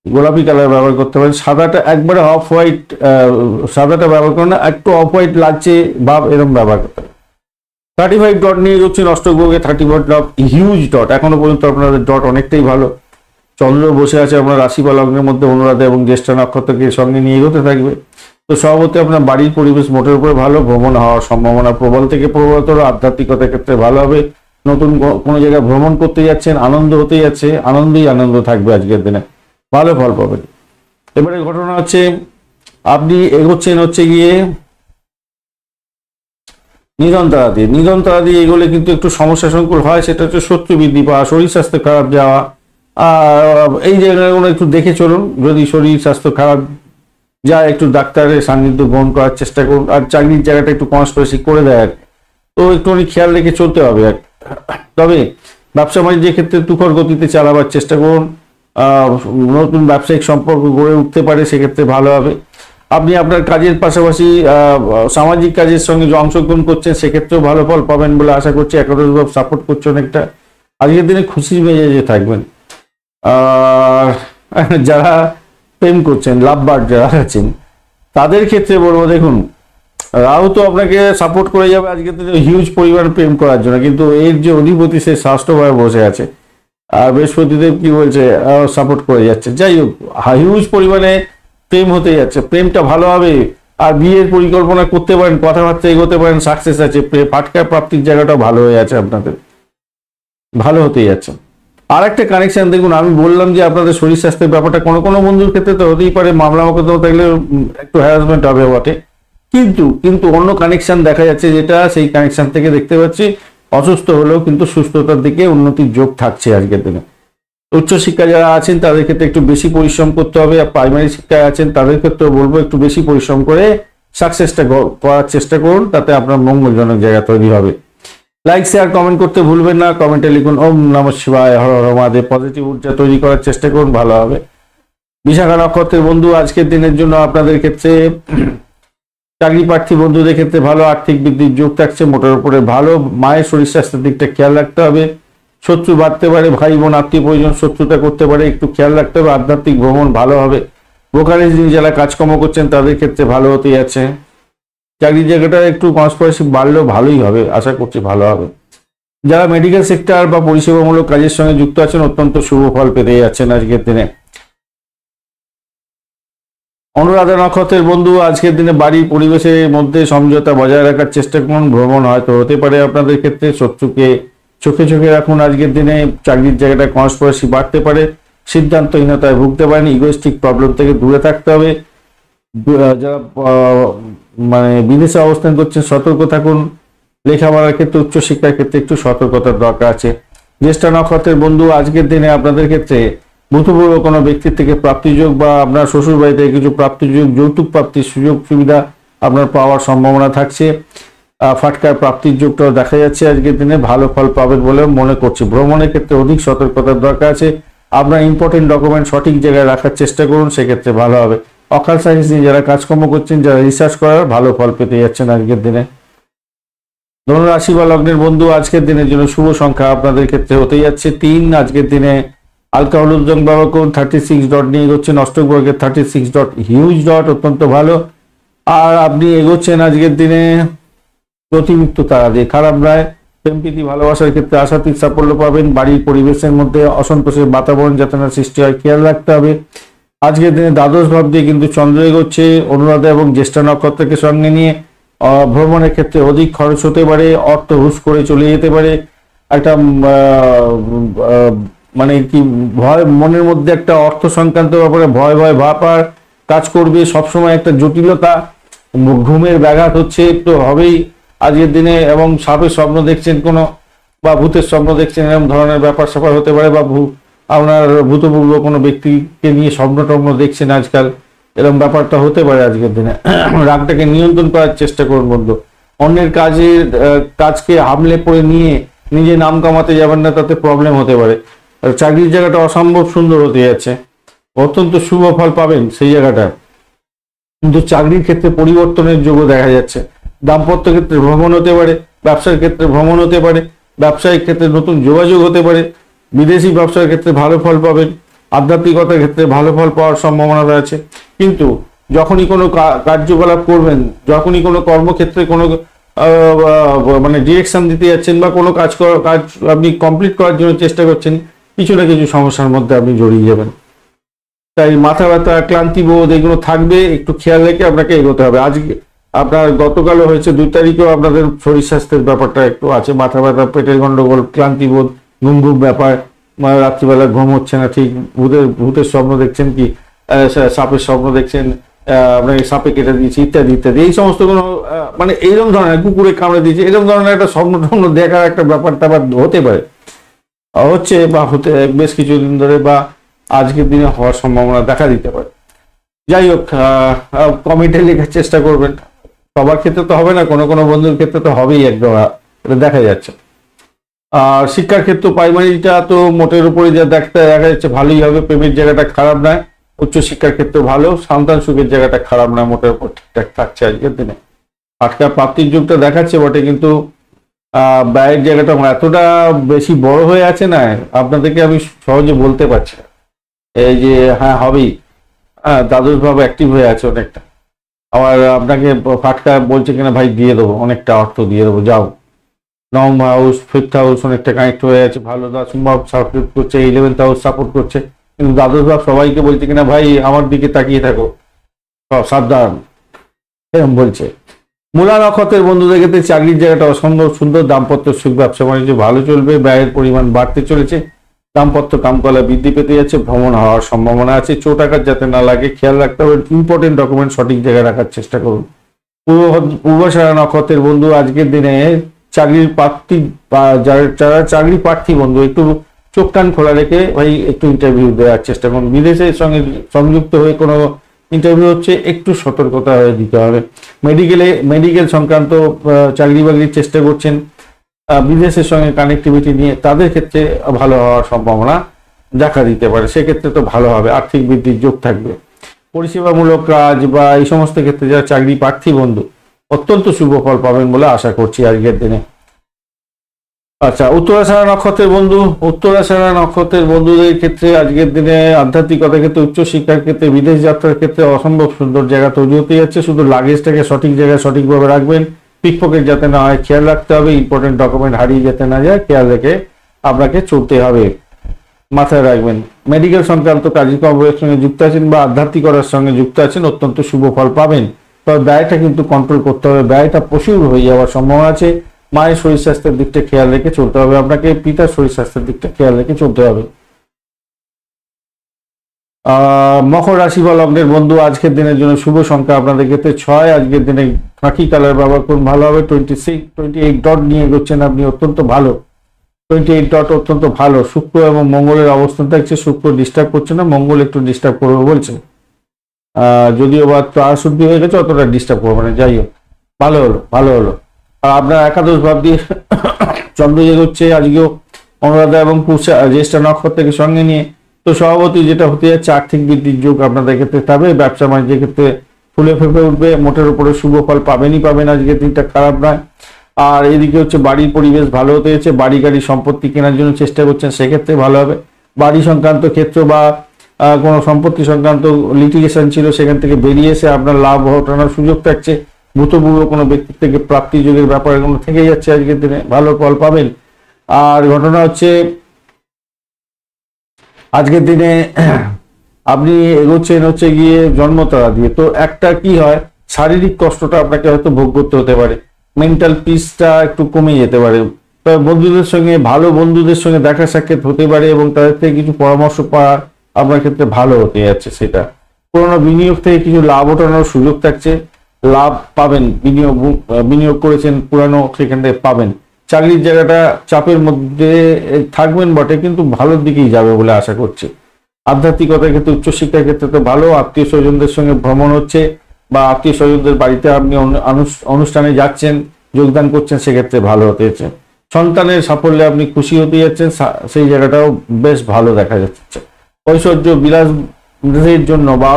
গোলাপি কালার ব্যবহার করতে পারেন। সাদাটা একবারে অফ হোয়াইট, সাদাটা ব্যবহার করেন না, একটু অফ হোয়াইট লালচে ভাব এরকম ব্যবহার করতে পারেন। 35 ডট নিয়ে যাচ্ছেন অষ্টগ্রহে, 35 ডট হিউজ ডট। এখনো পর্যন্ত আপনাদের ডট অনেকটাই ভালো। চন্দ্র বসে আছে আপনার রাশি বা লগ্নের মধ্যে, অনুরাধা এবং জ্যেষ্ঠা নক্ষত্রকে সঙ্গে নিয়ে এগোতে থাকবে। তো স্বভাবতই আপনার বাড়ির পরিবেশ মোটের উপরে ভালো, ভ্রমণ হওয়ার সম্ভাবনা প্রবল থেকে প্রবলতর। আধ্যাত্মিকতার ক্ষেত্রে ভালো হবে। নতুন কোনো জায়গায় ভ্রমণ করতে যাচ্ছেন, আনন্দ হতে যাচ্ছে, আনন্দই আনন্দ থাকবে আজকের দিনে, ভালো ফল পাবেন। এবারে ঘটনা হচ্ছে, আপনি এগোচ্ছেন হচ্ছে গিয়ে নিধনতারা দিয়ে। নিধনতারা দিয়ে এগোলে কিন্তু একটু সমস্যা সংকুল হয়, সেটা হচ্ছে শত্রু বৃদ্ধি পাওয়া, শরীর স্বাস্থ্য খারাপ যাওয়া। আর এই জায়গাগুলো একটু দেখে চলুন, যদি শরীর স্বাস্থ্য খারাপ যায় একটু ডাক্তারের সান্নিধ্য গ্রহণ করার চেষ্টা করুন। আর চাকরির জায়গাটা একটু কনস্পিরেসি করে দেয় আর তো একটুখানি খেয়াল রেখে চলতে হবে। তবে ব্যবসা বাণিজ্যের ক্ষেত্রে তুখর গতিতে চালাবার চেষ্টা করুন। নতুন ব্যবসায়িক সম্পর্ক গড়ে উঠতে পারে, সেক্ষেত্রে ভালো হবে। আপনি আপনার কাজের পাশাপাশি সামাজিক কাজের সঙ্গে যে অংশগ্রহণ করছেন সেক্ষেত্রেও ভালো ফল পাবেন বলে আশা করছি। একাদশ ভাব সাপোর্ট করছে অনেকটা। আজকের দিনে খুশির মেজাজে থাকবেন। আর যারা প্রেম করছেন, লাভ বার্ড যারা আছেন, তাদের ক্ষেত্রে বলবো দেখুন, রাহু তো আপনাকে সাপোর্ট করে যাবে আজকের দিনে হিউজ পরিমাণ প্রেম করার জন্য, কিন্তু এর যে অধিপতি সে ষষ্ঠভাবে বসে আছে, আর বৃহস্পতিদেব কি বলছে, সাপোর্ট করে যাচ্ছে। যাই হোক, হিউজ পরিমাণে প্রেম হতে যাচ্ছে, প্রেমটা ভালো হবে। আর বিয়ের পরিকল্পনা করতে পারেন, কথাবার্তা এগোতে পারেন, সাকসেস আছে। ফাটকা প্রাপ্তির জায়গাটা ভালো হয়ে আছে, আপনাদের ভালো হতে যাচ্ছে। আর একটা কানেকশন দেখুন, আমি বললাম যে আপনাদের শরীর স্বাস্থ্যের ব্যাপারটা কোনো কোনো বন্ধুর ক্ষেত্রে তো হতেই পারে, মামলা মোকদ্দমা থাকলে একটু হ্যারাসমেন্ট হবে বটে, কিন্তু অন্য কানেকশন দেখা যাচ্ছে, যেটা সেই কানেকশন থেকে দেখতে পাচ্ছি অসুস্থ হলেও কিন্তু সুস্থতার দিকে উন্নতির যোগ থাকছে আজকের দিনে। উচ্চশিক্ষা যারা আছেন তাদের ক্ষেত্রে একটু বেশি পরিশ্রম করতে হবে, আর প্রাইমারি শিক্ষায় আছেন তাদের ক্ষেত্রে বলবো একটু বেশি পরিশ্রম করে সাকসেসটা করার চেষ্টা করুন, তাতে আপনার মঙ্গলজনক জায়গা তৈরি হবে। লাইক শেয়ার কমেন্ট করতে ভুলবেন না। কমেন্টে লিখুন ওম নমঃ শিবায়, হর হর মহাদেব। পজিটিভ ঊর্জা তৈরি করার চেষ্টা করুন, ভালো হবে। বিশাখা নক্ষত্রের বন্ধু, আজকের দিনের জন্য আপনাদের ক্ষেত্রে চাকরি প্রার্থী বন্ধুদের ক্ষেত্রে ভালো, আর্থিক বৃদ্ধির যোগ থাকছে, মোটের উপরে ভালো। মায়ের শরীর স্বাস্থ্যের দিকটা খেয়াল রাখতে হবে। শত্রু বাড়তে পারে, ভাই বোন আত্মীয় পরিজন শত্রুতা করতে পারে, একটু খেয়াল রাখতে হবে। আধ্যাত্মিক ভ্রমণ ভালো হবে। ব্রোকারেজ নিয়ে যারা কাজকর্ম করছেন তাদের ক্ষেত্রে ভালো হতে যাচ্ছে। চাকরির জায়গাটা একটু কনস্পারেসি বাড়লেও ভালোই হবে, আশা করছি ভালো হবে। যারা মেডিকেল সেক্টর বা পরিষেবামূলক কাজের সঙ্গে যুক্ত আছেন অত্যন্ত শুভ ফল পেতে যাচ্ছেন আজকের দিনে। অনুরাধা নক্ষত্রের বন্ধু, আজকের দিনে বাড়ির পরিবেশের মধ্যে সমঝোতা বজায় রাখার চেষ্টা করুন। ভ্রমণ হয়তো হতে পারে আপনাদের ক্ষেত্রে, শত্রুকে চোখে চোখে রাখুন। আজকের দিনে চাকরির জায়গাটা কনস্পারেসি বাড়তে পারে, সিদ্ধান্তহীনতায় ভুগতে পারেন, ইগোইস্টিক প্রবলেম থেকে দূরে থাকতে হবে। যারা মানে বিদেশে অবস্থান করছেন সতর্ক থাকুন। লেখাপড়ার ক্ষেত্রে, উচ্চশিক্ষার ক্ষেত্রে একটু সতর্কতার দরকার আছে। জ্যেষ্ঠা নক্ষত্রের বন্ধু, আজকের দিনে আপনাদের ক্ষেত্রে ভূতপূর্ব কোনো ব্যক্তির থেকে প্রাপ্তিযোগ বা আপনার শ্বশুর বাড়ি থেকে কিছু প্রাপ্তিযোগ, যৌতুক প্রাপ্তির সুযোগ সুবিধা আপনার পাওয়ার সম্ভাবনা থাকছে। ফাটকার প্রাপ্তির যোগটাও দেখা যাচ্ছে আজকের দিনে, ভালো ফল পাবেন বলে মনে করছি। ভ্রমণের ক্ষেত্রে অধিক সতর্কতার দরকার আছে। আপনার ইম্পর্টেন্ট ডকুমেন্ট সঠিক জায়গায় রাখার চেষ্টা করুন, সেক্ষেত্রে ভালো হবে। অকাল সায়েন্স নিয়ে যারা কাজকর্ম করছেন, যারা রিসার্চ করার, ভালো ফল পেতে যাচ্ছেন আজকের দিনে। ধনুরাশি বা লগ্নের বন্ধু, আজকের দিনের জন্য শুভ সংখ্যা আপনাদের ক্ষেত্রে হতে যাচ্ছে 3। আজকের দিনে হালকা হলুদ রং ব্যবহার করুন। 36 ডট নিয়ে এগোচ্ছেন। অষ্টক বর্গের 36 ডট হিউজ ডট, অত্যন্ত ভালো। আর আপনি এগোচ্ছেন আজকের দিনে প্রতিমুক্ত তারা দিয়ে, খারাপ নয়। প্রেমপ্রীতি ভালোবাসার ক্ষেত্রে আশাতীত সাফল্য পাবেন। বাড়ির পরিবেশের মধ্যে অসন্তোষের বাতাবরণ যাতে না সৃষ্টি হয়, খেয়াল রাখতে হবে। আজকের দিনে দ্বাদশ ভাব দিয়ে কিন্তু চন্দ্র এগোচ্ছে। অনুরাধা এবং জ্যেষ্ঠা নক্ষত্রকে সঙ্গে নিয়ে ভ্রমণের ক্ষেত্রে অধিক খরচ হতে পারে, অর্থ হুশ করে চলে যেতে পারে। একটা মানে কি ভয়, মনের মধ্যে একটা অর্থ সংক্রান্ত ব্যাপারে ভয় ভয় ভাব আর কাজ করবে। সবসময় একটা জটিলতা, ঘুমের ব্যাঘাত হচ্ছে তো হবেই আজকের দিনে। এবং সাপের স্বপ্ন দেখছেন কোনো, বা ভূতের স্বপ্ন দেখছেন, এরকম ধরনের ব্যাপার স্যাপার হতে পারে। বা আপনার ভূতপূর্ব কোনো ব্যক্তিকে নিয়ে স্বপ্ন টপ্ন দেখছেন আজকাল, এরকম ব্যাপারটা হতে পারে আজকের দিনে। রাগটাকে নিয়ন্ত্রণ করার চেষ্টা করুন বন্ধু। অন্যের কাজকে হামলে পড়ে নিয়ে নিজে নাম কামাতে যাবেন না, তাতে প্রবলেম হতে পারে। চাকরির জায়গাটা অসম্ভব সুন্দর হতে যাচ্ছে, অত্যন্ত শুভ ফল পাবেন সেই জায়গাটা। কিন্তু চাকরির ক্ষেত্রে পরিবর্তনের যোগও দেখা যাচ্ছে। দাম্পত্য ক্ষেত্রে ভ্রমণ হতে পারে, ব্যবসার ক্ষেত্রে ভ্রমণ হতে পারে, ব্যবসায়িক ক্ষেত্রে নতুন যোগাযোগ হতে পারে, বিদেশি ব্যবসার ক্ষেত্রে ভালো ফল পাবেন, আধ্যাত্মিকতার ক্ষেত্রে ভালো ফল পাওয়ার সম্ভাবনা রয়েছে। কিন্তু যখনই কোনো কার্যকলাপ করবেন, যখনই কোনো কর্মক্ষেত্রে কোনো মানে ডিরেকশন দিতে যাচ্ছেন বা কোনো কাজ আপনি কমপ্লিট করার জন্য চেষ্টা করছেন, কিছু না কিছু সমস্যার মধ্যে আপনি জড়িয়ে যাবেন। তাই মাথা ব্যথা, ক্লান্তি বোধ এগুলো থাকবে, একটু খেয়াল রেখে আপনাকে এগোতে হবে। আজকে আপনার গতকালও হয়েছে, 2 তারিখেও আপনাদের শরীর স্বাস্থ্যের ব্যাপারটা একটু আছে, মাথা ব্যথা, পেটের গন্ডগোল, ক্লান্তি বোধ, ঘুম ব্যাপার, রাত্রিবেলা ঘুম হচ্ছে না ঠিক, ভূতের স্বপ্ন দেখছেন, কি সাপের স্বপ্ন দেখছেন, আপনাকে সাপে কেটে দিয়েছে, ইত্যাদি ইত্যাদি। এই সমস্ত কোনো মানে এইরকম ধরনের, কুকুরে কামড়ে দিয়েছে, এরকম ধরনের একটা স্বপ্ন টপ্ন দেখার একটা ব্যাপার ট্যাপার হতে পারে, হচ্ছে বা হতে বেশ কিছুদিন ধরে, বা আজকের দিনে হওয়ার সম্ভাবনা দেখা দিতে পারে। যাই হোক, কমেন্টে লেখার চেষ্টা করবেন। সবার ক্ষেত্রে তো হবে না, কোনো কোনো বন্ধুর ক্ষেত্রে তো হবেই, একদম এটা দেখা যাচ্ছে। আর শিক্ষার ক্ষেত্রে প্রাইমারিটা তো মোটের উপরে যা দেখা যাচ্ছে ভালোই হবে, প্রেমের জায়গাটা খারাপ নয়, উচ্চ শিক্ষার ক্ষেত্রে ভালো, সন্তান সুখের জায়গাটা খারাপ নয়, মোটের উপর ঠিকঠাক থাকছে আজকের দিনে। আটকা প্রাপ্তির যুগটা দেখাচ্ছে বটে, কিন্তু ব্যয়ের জায়গাটা এতটা বেশি বড় হয়ে আছে না, আপনাদেরকে আমি সহজে বলতে পারছি না এই যে হ্যাঁ হবেই। হ্যাঁ, দ্বাদশ ভাব অ্যাক্টিভ হয়ে আছে অনেকটা, আবার আপনাকে ফাটকা বলছে কিনা ভাই দিয়ে দেবো, অনেকটা অর্থ দিয়ে দেবো, যাও। নবম হাউস, ফিফথ হাউস অনেকটা কানেক্ট হয়ে আছে, ভালো। দশম ভাব সাপোর্ট করছে, 11th হাউস সাপোর্ট করছে, কিন্তু দ্বাদশ ভাব সবাইকে বলছে কিনা ভাই আমার দিকে তাকিয়ে থাকো, সাবধান, এরকম বলছে। মূলা নক্ষত্রের বন্ধুদের ক্ষেত্রে চাকরির জায়গাটা অসম্ভব সুন্দর, দাম্পত্য সুখ, ব্যবসা বাণিজ্য ভালো চলবে, ব্যয়ের পরিমাণ বাড়তে চলেছে, দাম্পত্য কামকলা বৃদ্ধি পেতে যাচ্ছে, ভ্রমণ হওয়ার সম্ভাবনা আছে, চোট আঘাত যাতে না লাগে খেয়াল রাখতে হবে, ইম্পর্টেন্ট ডকুমেন্ট সঠিক জায়গায় রাখার চেষ্টা করুন। পূর্বাষাঢ়া নক্ষত্রের বন্ধু আজকের দিনে চাকরির প্রার্থী বা যারা চাকরি প্রার্থী বন্ধু একটু চোখ কান খোলা রেখে ভাই একটু ইন্টারভিউ দেওয়ার চেষ্টা করুন। বিদেশের সঙ্গে সংযুক্ত হয়ে কোনো ইন্টারভিউ হচ্ছে, একটু সতর্কতা হয়ে দিতে হবে। মেডিকেল সংক্রান্ত চাকরি বাকরির চেষ্টা করছেন, বিদেশের সঙ্গে কানেক্টিভিটি নিয়ে, তাদের ক্ষেত্রে ভালো হওয়ার সম্ভাবনা দেখা দিতে পারে, সেক্ষেত্রে তো ভালো হবে, আর্থিক বৃদ্ধির যোগ থাকবে। পরিষেবামূলক কাজ বা এই সমস্ত ক্ষেত্রে যারা চাকরি প্রার্থী বন্ধু অত্যন্ত শুভ ফল পাবেন বলে আশা করছি আজকের দিনে। আচ্ছা, উত্তরাষাঢ়া নক্ষত্রের বন্ধুদের ক্ষেত্রে আজকের দিনে আধ্যাত্মিকতার ক্ষেত্রে, উচ্চ শিক্ষার ক্ষেত্রে, বিদেশ যাত্রার ক্ষেত্রে অসম্ভব সুন্দর জায়গা তৈরি হতে যাচ্ছে। শুধু লাগেজটাকে সঠিক জায়গায় সঠিকভাবে রাখবেন, পিকপকেট যাতে না হয় খেয়াল রাখতে হবে, ইম্পর্টেন্ট ডকুমেন্ট হারিয়ে যেতে না যায় খেয়াল রেখে আপনাকে চলতে হবে, মাথায় রাখবেন। মেডিকেল সংক্রান্ত কার্যক্রমের সঙ্গে যুক্ত আছেন বা আধ্যাত্মিকতার সঙ্গে যুক্ত আছেন, অত্যন্ত শুভ ফল পাবেন। তবে ব্যয়টা কিন্তু কন্ট্রোল করতে হবে, ব্যয়টা প্রচুর হয়ে যাওয়ার সম্ভাবনা আছে। মায়ের শরীর স্বাস্থ্যের দিকটা খেয়াল রেখে চলতে হবে আপনাকে, পিতার শরীর স্বাস্থ্যের দিকটা খেয়াল রেখে চলতে হবে। মকর রাশি বা লগ্নের বন্ধু আজকের দিনের জন্য শুভ সংখ্যা আপনাদের ক্ষেত্রে 6। আজকের দিনে খাকি কালার ব্যবহার করুন, ভালো হবে। 28 ডট নিয়ে এগোচ্ছেন আপনি, অত্যন্ত ভালো। 28 ডট অত্যন্ত ভালো। শুক্র এবং মঙ্গলের অবস্থান থাকছে, শুক্র ডিস্টার্ব করছে না, মঙ্গল একটু ডিস্টার্ব করবে বলছে, যদিও বা তার শুদ্ধি হয়ে গেছে, অতটা ডিস্টার্ব করবে না, যাই হোক ভালো হলো। আর আপনার একাদশ ভাব দিয়ে চন্দ্র এগোচ্ছে আজকেও, অনুরাধা এবং পুষা জ্যেষ্ঠা নক্ষত্রকে সঙ্গে নিয়ে, তো স্বভাবতই যেটা হতে যাচ্ছে আর্থিক বৃদ্ধির যোগ আপনাদের ক্ষেত্রে থাকবে, ব্যবসা বাণিজ্যের ক্ষেত্রে ফুলে ফেঁপে উঠবে, মোটের উপরে শুভ ফল পাবেন, আজকের দিনটা খারাপ নয়। আর এদিকে হচ্ছে বাড়ির পরিবেশ ভালো হতে যাচ্ছে, বাড়ি গাড়ি সম্পত্তি কেনার জন্য চেষ্টা করছেন, সেক্ষেত্রে ভালো হবে। বাড়ি সংক্রান্ত ক্ষেত্র বা কোনো সম্পত্তি সংক্রান্ত লিটিগেশন ছিল, সেখান থেকে বেরিয়ে এসে আপনার লাভ ঘটানোর সুযোগ থাকছে। ভূতপূর্ব কোনো ব্যক্তির থেকে প্রাপ্তি যোগের ব্যাপারে কোনো থেকে যাচ্ছে, আজকের দিনে ভালো ফল পাবেন। আর ঘটনা হচ্ছে আজকের দিনে আপনি এগোচ্ছেন হচ্ছে গিয়ে জন্মতারা দিয়ে, তো একটা কি হয়, শারীরিক কষ্টটা আপনাকে হয়তো ভোগ করতে হতে পারে, মেন্টাল পিসটা একটু কমে যেতে পারে। তবে ভালো বন্ধুদের সঙ্গে দেখা সাক্ষাৎ হতে পারে এবং তাদের থেকে কিছু পরামর্শ পাওয়া আপনার ক্ষেত্রে ভালো হতে যাচ্ছে। সেটা পুরোনো বিনিয়োগ থেকে কিছু লাভ ওঠানোর সুযোগ থাকছে, লাভ পাবেন, বিনিয়োগ করেছেন পুরানো, সেখান থেকে পাবেন। চাকরির জায়গাটা চাপের মধ্যে থাকবেন বটে, কিন্তু ভালোর দিকেই যাবে বলে আশা করছি। আধ্যাত্মিকতার ক্ষেত্রে, উচ্চশিক্ষার ক্ষেত্রে তো ভালো, আত্মীয় স্বজনদের সঙ্গে ভ্রমণ হচ্ছে বা আত্মীয় স্বজনদের বাড়িতে আপনি অনুষ্ঠানে যাচ্ছেন, যোগদান করছেন, সেক্ষেত্রে ভালো হতে যাচ্ছে। সন্তানের সাফল্যে আপনি খুশি হতে যাচ্ছেন, সেই জায়গাটাও বেশ ভালো দেখা যাচ্ছে। ঐশ্বর্য বিলাসের জন্য বা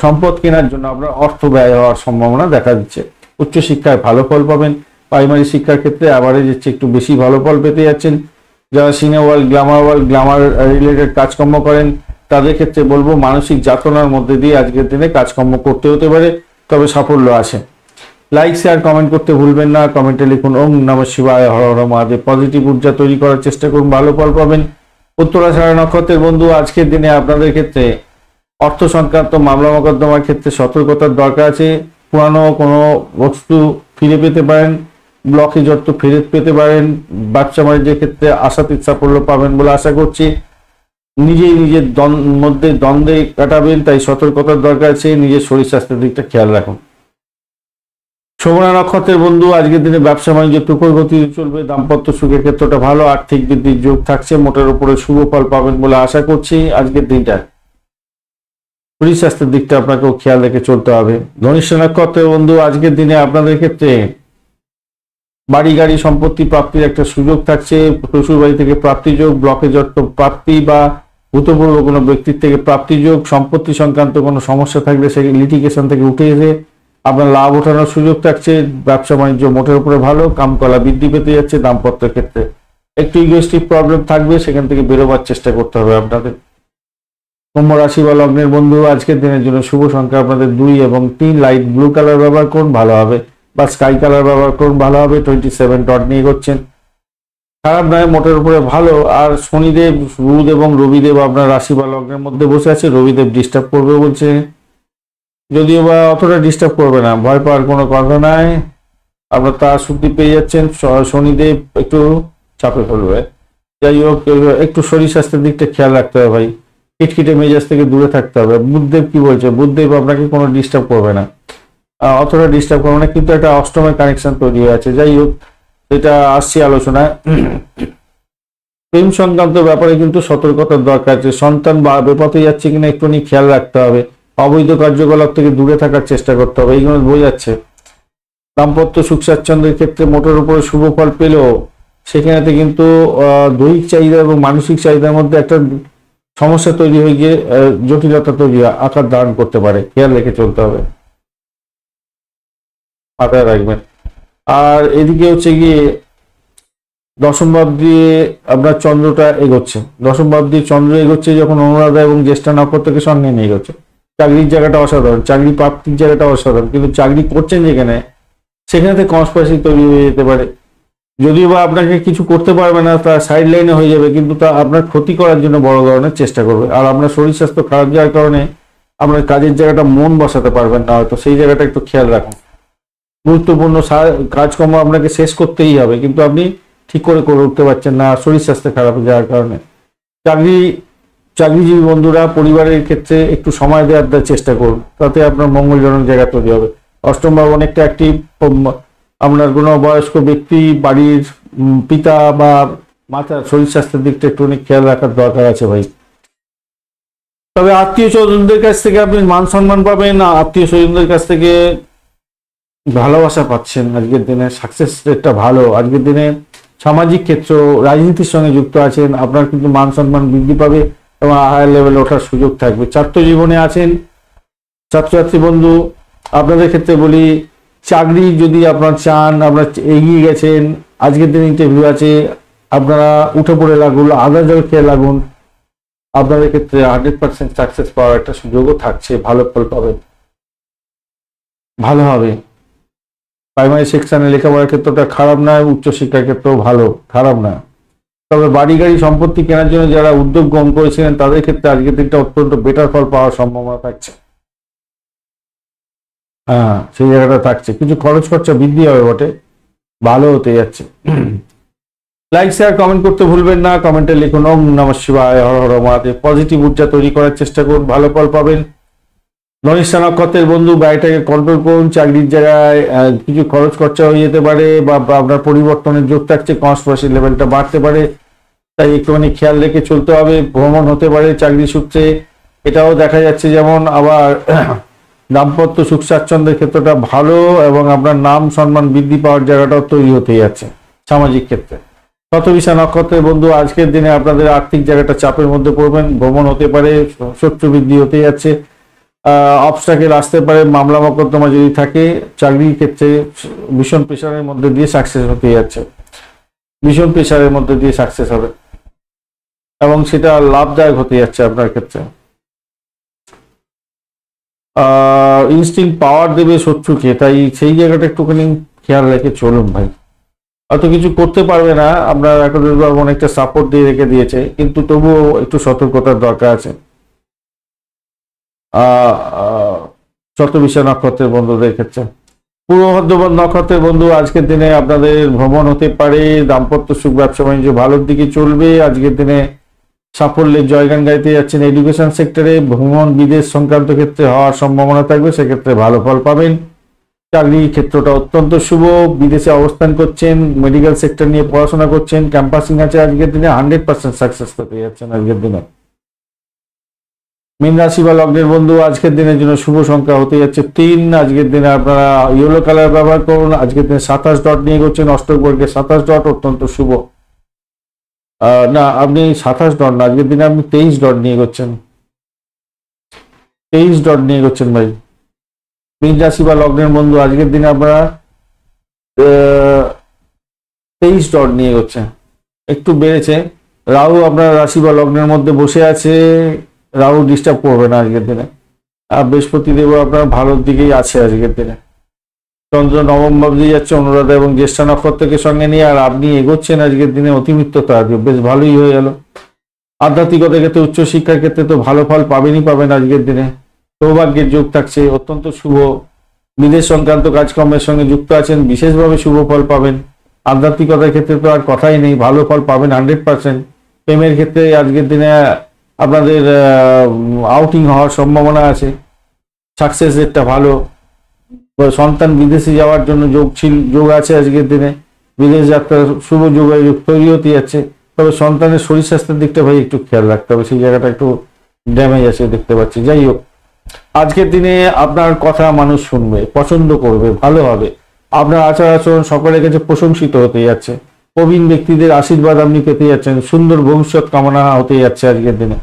সম্পদ কেনার জন্য আপনার অর্থ ব্যয় হওয়ার সম্ভাবনা দেখা দিচ্ছে। উচ্চশিক্ষায় ভালো ফল পাবেন, প্রাইমারি শিক্ষার ক্ষেত্রে অ্যাভারেজ একটু বেশি ভালো ফল পেতে যাচ্ছেন। যারা সিনে গ্ল্যামার রিলেটেড কাজকর্ম করেন, তাদের ক্ষেত্রে বলবো মানসিক যাতনার মধ্যে দিয়ে আজকের দিনে কাজকর্ম করতে হতে পারে, তবে সাফল্য আসে। লাইক শেয়ার কমেন্ট করতে ভুলবেন না, কমেন্টে লিখুন ওম নমঃ শিবায়, হর হর মহাদেব। পজিটিভ ঊর্জা তৈরি করার চেষ্টা করুন, ভালো ফল পাবেন। উত্তরাষাঢ়া নক্ষত্রের বন্ধু আজকের দিনে আপনাদের ক্ষেত্রে অর্থ সংক্রান্ত মামলা মোকদ্দমার ক্ষেত্রে সতর্কতার দরকার আছে। পুরানো কোনো বস্তু ফিরে পেতে পারেন, ব্লকেজ অর্থ ফেরত পেতে পারেন। ব্যবসা বাণিজ্যের ক্ষেত্রে আশাতীত সাফল্য পাবেন বলে আশা করছি। নিজের মধ্যে দ্বন্দ্বে কাটাবেন, তাই সতর্কতার দরকার আছে। নিজের শরীর স্বাস্থ্যের দিকটা খেয়াল রাখুন। শোভনা নক্ষত্রের বন্ধু আজকের দিনে ব্যবসা বাণিজ্য প্রখর গতিতে চলবে, দাম্পত্য সুখের ক্ষেত্রটা ভালো, আর্থিক বৃদ্ধির যোগ থাকছে, মোটের উপরে শুভ ফল পাবেন বলে আশা করছি আজকের দিনটা। শরীর স্বাস্থ্যের দিকটা আপনাকেও খেয়াল রেখে চলতে হবে। ধনিষ্ঠ নক্ষত্রের বন্ধু আজকের দিনে আপনাদের ক্ষেত্রে বাড়ি গাড়ি সম্পত্তি প্রাপ্তির একটা সুযোগ থাকছে, শ্বশুর বাড়ি থেকে প্রাপ্তিযোগ, ব্লকে যত প্রাপ্তি বা ভূতপূর্ব কোনো ব্যক্তির থেকে প্রাপ্তিযোগ, সম্পত্তি সংক্রান্ত কোনো সমস্যা থাকলে সেই লিটিগেশন থেকে উঠে এসে আপনার লাভ ওঠানোর সুযোগ থাকছে। ব্যবসা বাণিজ্য মোটের উপরে ভালো, কামকলা বৃদ্ধি পেতে যাচ্ছে। দাম্পত্যের ক্ষেত্রে একটু ইগোস্টিক প্রবলেম থাকবে, সেখান থেকে বেরোবার চেষ্টা করতে হবে আপনাদের। কুম্ভ রাশি বা লগ্নের বন্ধু, আজকের দিনের জন্য শুভ সংখ্যা আপনাদের 2 এবং 3। লাইট ব্লু কালার ব্যবহার করুন, ভালো হবে, বা স্কাই কালার ব্যবহার করুন, ভালো হবে। 27 ডট নিয়ে করছেন, খারাপ নয়, মোটের উপরে ভালো। আর শনিদেব, বুধ এবং রবিদেব আপনার রাশি বা লগ্নের মধ্যে বসে আছে। রবিদেব ডিস্টার্ব করবে বলছে, যদিও বা অতটা ডিস্টার্ব করবে না, ভয় পাওয়ার কোনো কথা নাই। আপনার তার শুদ্ধি পেয়ে যাচ্ছেন। শনিদেব একটু চাপে ফেলবে। যাই হোক, একটু শরীর স্বাস্থ্যের দিকটা খেয়াল রাখতে হবে ভাই, খিটখিটে মেজাজ থেকে দূরে থাকতে হবে। বুধদেব কি বলছে? বুধদেব আপনাকে কোনো ডিস্টার্ব করবে না, অতটা ডিস্টার্ব করবে না, কিন্তু একটা অষ্টমের কানেকশন তৈরি হয়ে আছে। যাই হোক, এটা আসছি আলোচনায়। প্রেম সংক্রান্ত ব্যাপারে কিন্তু সতর্কতার দরকার আছে। সন্তান বা বেপথে যাচ্ছে কিনা একটুখানি খেয়াল রাখতে হবে। অবৈধ কার্যকলাপ থেকে দূরে থাকার চেষ্টা করতে হবে, এইগুলো বোঝাচ্ছে। দাম্পত্য সুখ স্বাচ্ছন্দ্যের ক্ষেত্রে মোটের উপরে শুভ ফল পেলেও সেখানেতে কিন্তু দৈহিক চাহিদা এবং মানসিক চাহিদার মধ্যে একটা সমস্যা তৈরি হয়ে গিয়ে জটিলতা তৈরি আকার ধারণ করতে পারে, খেয়াল রেখে চলতে হবে, মাথায় রাখবেন। আর এদিকে হচ্ছে গিয়ে দশম ভাব দিয়ে আপনার চন্দ্রটা এগোচ্ছে। দশম ভাব দিয়ে চন্দ্র এগোচ্ছে যখন অনুরাধা এবং জ্যেষ্ঠা নক্ষত্রকে সঙ্গে নিয়ে এগোচ্ছে। চাকরির জায়গাটা অসাধারণ, চাকরি প্রাপ্তির জায়গাটা অসাধারণ, কিন্তু চাকরি করছেন যেখানে সেখানে কনস্পিরেসি তৈরি হয়ে যেতে পারে। যদিও বা আপনাকে কিছু করতে পারবে না, তা সাইড লাইনে হয়ে যাবে, কিন্তু তা আপনার ক্ষতি করার জন্য বড় ধরনের চেষ্টা করবে। আর আপনার শরীর স্বাস্থ্য খারাপ যাওয়ার কারণে আপনার কাজের জায়গাটা মন বসাতে পারবেন না, হয়তো সেই জায়গাটা একটু খেয়াল রাখুন। গুরুত্বপূর্ণ কাজকর্ম আপনাকে শেষ করতেই হবে, কিন্তু আপনি ঠিক করে উঠতে পারছেন না শরীর স্বাস্থ্য খারাপ যাওয়ার কারণে। চাকরিজীবী বন্ধুরা পরিবারের ক্ষেত্রে একটু সময় দেওয়ার চেষ্টা করুন, তাতে আপনার মঙ্গলজনক জায়গা তৈরি হবে। অষ্টম ভাব অনেকটা অ্যাক্টিভ। আপনার কোনো বয়স্ক ব্যক্তি, বাড়ির পিতা বা মাতার শরীর স্বাস্থ্যের দিকটা একটু অনেক খেয়াল রাখার দরকার আছে ভাই। তবে আত্মীয় স্বজনদের কাছ থেকে আপনি মান সম্মান পাবেন, আত্মীয় স্বজনদের কাছ থেকে ভালোবাসা পাচ্ছেন। আজকের দিনে সাকসেস রেটটা ভালো। আজকের দিনে সামাজিক ক্ষেত্র, রাজনীতির সঙ্গে যুক্ত আছেন, আপনার কিন্তু মান সম্মান বৃদ্ধি পাবে এবং হায়ার লেভেলে ওঠার সুযোগ থাকবে। ছাত্র জীবনে আছেন ছাত্রছাত্রী বন্ধু, আপনাদের ক্ষেত্রে বলি, চাকরি যদি আপনার চান, আপনার এগিয়ে গেছেন, আজকের দিনে ইন্টারভিউ আছে, আপনারা উঠে পড়ে লাগুন, আধার জল খেয়ে লাগুন, আপনাদের ক্ষেত্রে 100% সাকসেস পাওয়ার একটা সুযোগও থাকছে। ভালো ফল পাবেন, ভালো হবে। প্রাইমারি সেকশনে লেখাপড়ার ক্ষেত্রটা খারাপ নয়, উচ্চশিক্ষার ক্ষেত্রেও ভালো, খারাপ না। তবে বাড়ি গাড়ি সম্পত্তি কেনার জন্য যারা উদ্যোগ গ্রহণ করেছিলেন তাদের ক্ষেত্রে আজকের দিনটা অত্যন্ত বেটার ফল পাওয়ার সম্ভাবনা থাকছে। হ্যাঁ, সেই জায়গাটা থাকছে। কিছু খরচ খরচা বৃদ্ধি হবে বটে, ভালো হতে যাচ্ছে। লাইক শেয়ার কমেন্ট করতে ভুলবেন না। কমেন্টে লিখুন ওম নমঃ শিবায়, হর হর মহাদেব। পজিটিভ ঊর্জা তৈরি করার চেষ্টা করুন, ভালো ফল পাবেন। ধনিষ্ঠা নক্ষত্রের বন্ধু, ব্যয়টাকে কন্ট্রোল করুন। চাকরির জায়গায় কিছু খরচ খরচা হয়ে যেতে পারে বা আপনার পরিবর্তনের যোগ থাকছে, কনস্পিরেসি লেভেলটা বাড়তে পারে, তাই একটুখানি খেয়াল রেখে চলতে হবে। ভ্রমণ হতে পারে চাকরি সূত্রে, এটাও দেখা যাচ্ছে। যেমন আবার দাম্পত্য সুখ স্বাচ্ছন্দ্যের ক্ষেত্রটা ভালো এবং আপনার নাম সম্মান বৃদ্ধি পাওয়ার জায়গাটাও তৈরি হতে যাচ্ছে সামাজিক ক্ষেত্রে। শতবিশা নক্ষত্রের বন্ধু, আজকের দিনে আপনাদের আর্থিক জায়গাটা চাপের মধ্যে পড়বেন, ভ্রমণ হতে পারে, শত্রু বৃদ্ধি হতে যাচ্ছে, অবস্টাকেল আসতে পারে, মামলা মোকদ্দমা যদি থাকে। চাকরির ক্ষেত্রে ভীষণ প্রেশারের মধ্যে দিয়ে সাকসেস হতে যাচ্ছে, ভীষণ প্রেশারের মধ্যে দিয়ে সাকসেস হবে এবং সেটা লাভদায়ক হতে যাচ্ছে আপনার ক্ষেত্রে। ইনস্টিং পাওয়ার দেবে শত্রুকে, তাই সেই জায়গাটা একটুখানি খেয়াল রেখে চলুন ভাই। অত কিছু করতে পারবে না, আপনার একদম অনেকটা সাপোর্ট দিয়ে রেখে দিয়েছে, কিন্তু তবুও একটু সতর্কতার দরকার আছে। শতবিশা নক্ষত্রের বন্ধুদের ক্ষেত্রে, পূর্ব ভদ্রপদ নক্ষত্রের বন্ধু, আজকের দিনে আপনাদের ভ্রমণ হতে পারে, দাম্পত্য সুখ ব্যবসা বাণিজ্য ভালোর দিকে চলবে। আজকের দিনে সাফল্যের জয়গান গাইতে যাচ্ছেন। এডুকেশন সেক্টরে ভ্রমণ, বিদেশ সংক্রান্ত ক্ষেত্রে হওয়ার সম্ভাবনা থাকবে, সেক্ষেত্রে ভালো ফল পাবেন। চাকরির ক্ষেত্রটা অত্যন্ত শুভ, বিদেশে অবস্থান করছেন, মেডিকেল সেক্টর নিয়ে পড়াশোনা করছেন, ক্যাম্পাসিং আছে, আজকের দিনে 100% সাকসেস পেতে যাচ্ছেন আজকের দিনে। মীন রাশি বা লগ্নের বন্ধু আজকের দিনের জন্য শুভ সংখ্যা হতে যাচ্ছে 3। আজকের দিনে আপনারা ইয়েলো কালার ব্যবহার করুন। আজকের দিনে 27 ডট নিয়ে করছেন, অষ্টক বর্গে 27 ডট অত্যন্ত শুভ। না, আপনি 27 ডট না, আজকের দিনে আপনি 23 ডট নিয়ে করছেন, 23 ডট নিয়ে করছেন ভাই। মীন রাশি বা লগ্নের বন্ধু আজকের দিনে আপনারা 23 ডট নিয়ে করছেন, একটু বেড়েছে। রাহু আপনার রাশি বা লগ্নের মধ্যে বসে আছে, রাহু ডিস্টার্ব করবে না আজকের দিনে। আর বৃহস্পতিদেব আপনার ভালোর দিকেই আছে আজকের দিনে। চন্দ্র নবম ভাবে যাচ্ছে অনুরাধা এবং জ্যেষ্ঠা নক্ষত্রকে সঙ্গে নিয়ে, আর আপনি এগোচ্ছেন আজকের দিনে অতিমিত্রতা, আজকে বেশ ভালোই হয়ে গেল। আধ্যাত্মিকতার ক্ষেত্রে উচ্চ শিক্ষার ক্ষেত্রে তো ভালো ফল পাবেন আজকের দিনে। সৌভাগ্যের যোগ থাকছে, অত্যন্ত শুভ। বিদেশ সংক্রান্ত কাজকর্মের সঙ্গে যুক্ত আছেন, বিশেষভাবে শুভ ফল পাবেন। আধ্যাত্মিকতার ক্ষেত্রে তো আর কথাই নেই, ভালো ফল পাবেন 100%। প্রেমের ক্ষেত্রে আজকের দিনে আপনাদের আউটিং হওয়ার সম্ভাবনা আছে, সাকসেস রেটটা ভালো। সন্তান বিদেশে যাওয়ার জন্য যোগ আছে আজকের দিনে, বিদেশ যাত্রার শুভ যোগ তৈরি হতে যাচ্ছে। তবে সন্তানের শরীর স্বাস্থ্যের দিকটা ভাই একটু খেয়াল রাখতে হবে, সেই জায়গাটা একটু ড্যামেজ আছে দেখতে পাচ্ছি। যাই হোক, আজকের দিনে আপনার কথা মানুষ শুনবে, পছন্দ করবে, ভালো হবে। আপনার আচার আচরণ সকলের কাছে প্রশংসিত হতে যাচ্ছে। প্রবীণ ব্যক্তিদের আশীর্বাদ আপনি পেতে যাচ্ছেন, সুন্দর ভবিষ্যৎ কামনা হতে যাচ্ছে আজকের দিনে।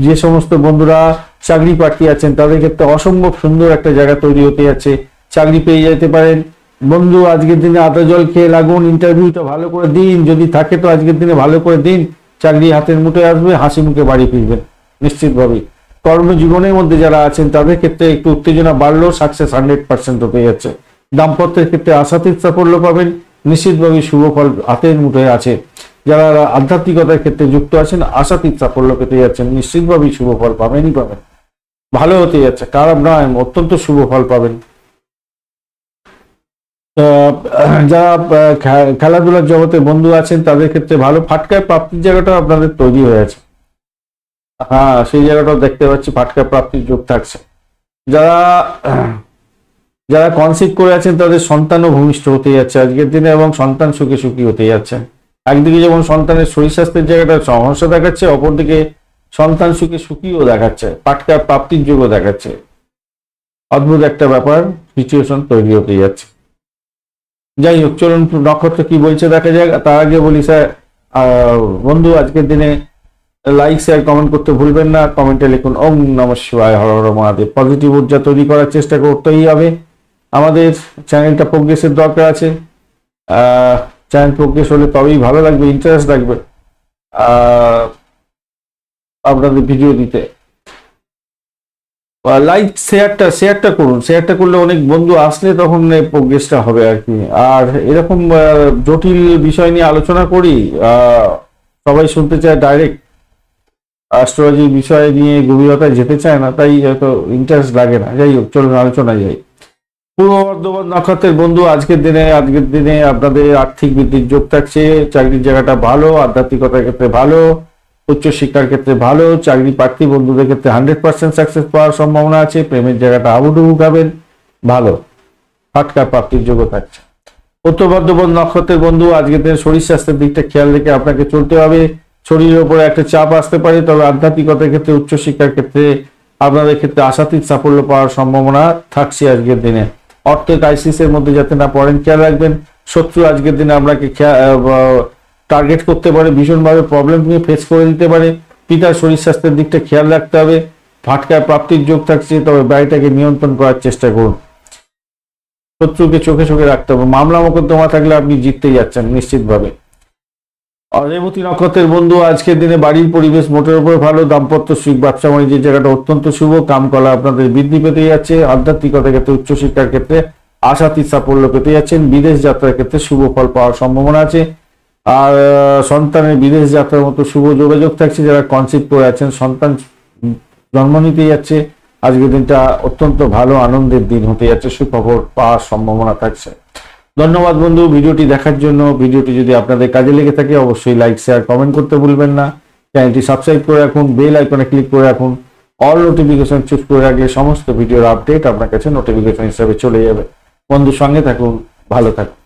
যে সমস্ত বন্ধুরা চাকরি প্রার্থী আছেন তাদের ক্ষেত্রে অসম্ভব সুন্দর একটা জায়গা তৈরি হতে যাচ্ছে, চাকরি পেয়ে যেতে পারেন। বন্ধু আজকের দিনে আদা জল খেয়ে লাগুন, ইন্টারভিউটা ভালো করে দিন, যদি থাকে তো আজকের দিনে ভালো করে দিন, চাকরি হাতের মুঠোয় আসবে, হাসি মুখে বাড়ি ফিরবেন নিশ্চিতভাবেই। কর্মজীবনের মধ্যে যারা আছেন তাদের ক্ষেত্রে একটু উত্তেজনা বাড়লেও সাকসেস 100% হতে যাচ্ছে। দাম্পত্যের ক্ষেত্রে আশাতীত সাফল্য পাবেন, নিশ্চিতভাবে শুভ ফল হাতের মুঠোয় আছে। যারা আধ্যাত্মিকতার ক্ষেত্রে যুক্ত আছেন আশাতীত সাফল্য পেতে যাচ্ছেন, নিশ্চিতভাবেই শুভ ফল পাবেন। ভালো হতে যাচ্ছে, খারাপ নয়, অত্যন্ত শুভ ফল পাবেন। যারা খেলাধুলার জগতে বন্ধু আছেন তাদের ক্ষেত্রে ভালো ফাটকায় প্রাপ্তির জায়গাটা আপনাদের তৈরি হয়ে আছে। হ্যাঁ, সেই জায়গাটাও দেখতে পাচ্ছি, ফাটকা প্রাপ্তির যোগ থাকছে। যারা যারা কনসিভ করে আছেন তাদের সন্তানও ভূমিষ্ঠ হতে যাচ্ছে আজকের দিনে, এবং সন্তান সুখী হতে যাচ্ছে। একদিকে যেমন সন্তানের শরীর স্বাস্থ্যের জায়গাটা সমস্যা দেখাচ্ছে, অপরদিকে সন্তান সুখীও দেখাচ্ছে, ফাটকা প্রাপ্তির যোগও দেখাচ্ছে। অদ্ভুত একটা ব্যাপার, সিচুয়েশন তৈরি হতে যাচ্ছে। যাই হোক, চলুন নক্ষত্র কি বলছে দেখা যাক। তার আগে বলি স্যার, বন্ধু আজকের দিনে লাইক শেয়ার কমেন্ট করতে ভুলবেন না। কমেন্টে লিখুন ওম নমঃ শিবায়, হর হর মহাদেব। পজিটিভ ঊর্জা তৈরি করার চেষ্টা করতেই হবে। আমাদের চ্যানেলটা প্রোগ্রেসের দরকার আছে, চ্যানেল প্রোগ্রেস হলে তবেই ভালো লাগবে, ইন্টারেস্ট লাগবে আপনাদের ভিডিও দিতে। লাইক শেয়ারটা করুন, শেয়ারটা করলে অনেক বন্ধু আসলে তখন প্রোগ্রেসটা হবে আর কি। আর এরকম জটিল বিষয় নিয়ে আলোচনা করি, সবাই শুনতে চায় ডাইরেক্ট, অ্যাস্ট্রোলজি বিষয় নিয়ে গভীরতায় যেতে চায় না, তাই হয়তো ইন্টারেস্ট লাগে না। যাই হোক, চলুন আলোচনা যাই। পূর্ব বর্ধমান নক্ষত্রের বন্ধু আজকের দিনে আপনাদের আর্থিক বৃদ্ধির যোগ থাকছে, চাকরির জায়গাটা ভালো, আধ্যাত্মিকতার ক্ষেত্রে ভালো, উচ্চ শিক্ষার ক্ষেত্রে ভালো, চাকরি প্রার্থী বন্ধুদের ক্ষেত্রে 100% সাকসেস পাওয়ার সম্ভাবনা আছে। প্রেমের জায়গাটা আবুডুবু খাবেন, ভালো, ফাটকা প্রাপ্তির যোগ থাকছে। উত্তর বর্ধমান নক্ষত্রের বন্ধু আজকের দিনে শরীর স্বাস্থ্যের দিকটা খেয়াল রেখে আপনাকে চলতে হবে। শরীরের উপরে একটা চাপ আসতে পারে, তবে আধ্যাত্মিকতার ক্ষেত্রে উচ্চ শিক্ষার ক্ষেত্রে আপনাদের ক্ষেত্রে আশাতীত সাফল্য পাওয়ার সম্ভাবনা থাকছে আজকের দিনে। অর্থের ক্রাইসিসের মধ্যে যাতে না পড়েন খেয়াল রাখবেন। শত্রু আজকের দিনে আপনাকে টার্গেট করতে পারে, ভীষণভাবে প্রবলেম নিয়ে ফেস করে দিতে পারে। পিতার শরীর স্বাস্থ্যের দিকটা খেয়াল রাখতে হবে। ফাটকায় প্রাপ্তির যোগ থাকছে, তবে ব্যয়টাকে নিয়ন্ত্রণ করার চেষ্টা করুন। শত্রুকে চোখে রাখতে হবে। মামলা মোকদ্দমা থাকলে আপনি জিততেই যাচ্ছেন নিশ্চিতভাবে। রেবতী নক্ষত্রের বন্ধু আজকের দিনে বাড়ির পরিবেশ মোটের উপর ভালো, দাম্পত্য সুখ, ব্যবসা বাণিজ্যের জায়গাটা অত্যন্ত শুভ, কামকলা আপনাদের বৃদ্ধি পেতে যাচ্ছে। আধ্যাত্মিকতার ক্ষেত্রে উচ্চশিক্ষার ক্ষেত্রে আশাতীত সাফল্য পেতে যাচ্ছেন। বিদেশ যাত্রার ক্ষেত্রে শুভ ফল পাওয়ার সম্ভাবনা আছে। আর সন্তানের বিদেশ যাত্রার মতো শুভ যোগাযোগ থাকছে। যারা কনসিভ করে আছেন, সন্তান জন্ম নিতে যাচ্ছে, আজকের দিনটা অত্যন্ত ভালো আনন্দের দিন হতে যাচ্ছে, সুখবর পাওয়ার সম্ভাবনা থাকছে। ধন্যবাদ বন্ধু ভিডিওটি দেখার জন্য। ভিডিওটি যদি আপনাদের কাজে লেগে থাকে অবশ্যই লাইক শেয়ার কমেন্ট করতে ভুলবেন না। চ্যানেলটি সাবস্ক্রাইব করে রাখুন, বেল আইকনে ক্লিক করে রাখুন। অল নোটিফিকেশন চুজ করে রাখলে সমস্ত ভিডিওর আপডেট আপনার কাছে নোটিফিকেশন হিসাবে চলে যাবে। বন্ধুর সঙ্গে থাকুন, ভালো থাকুন।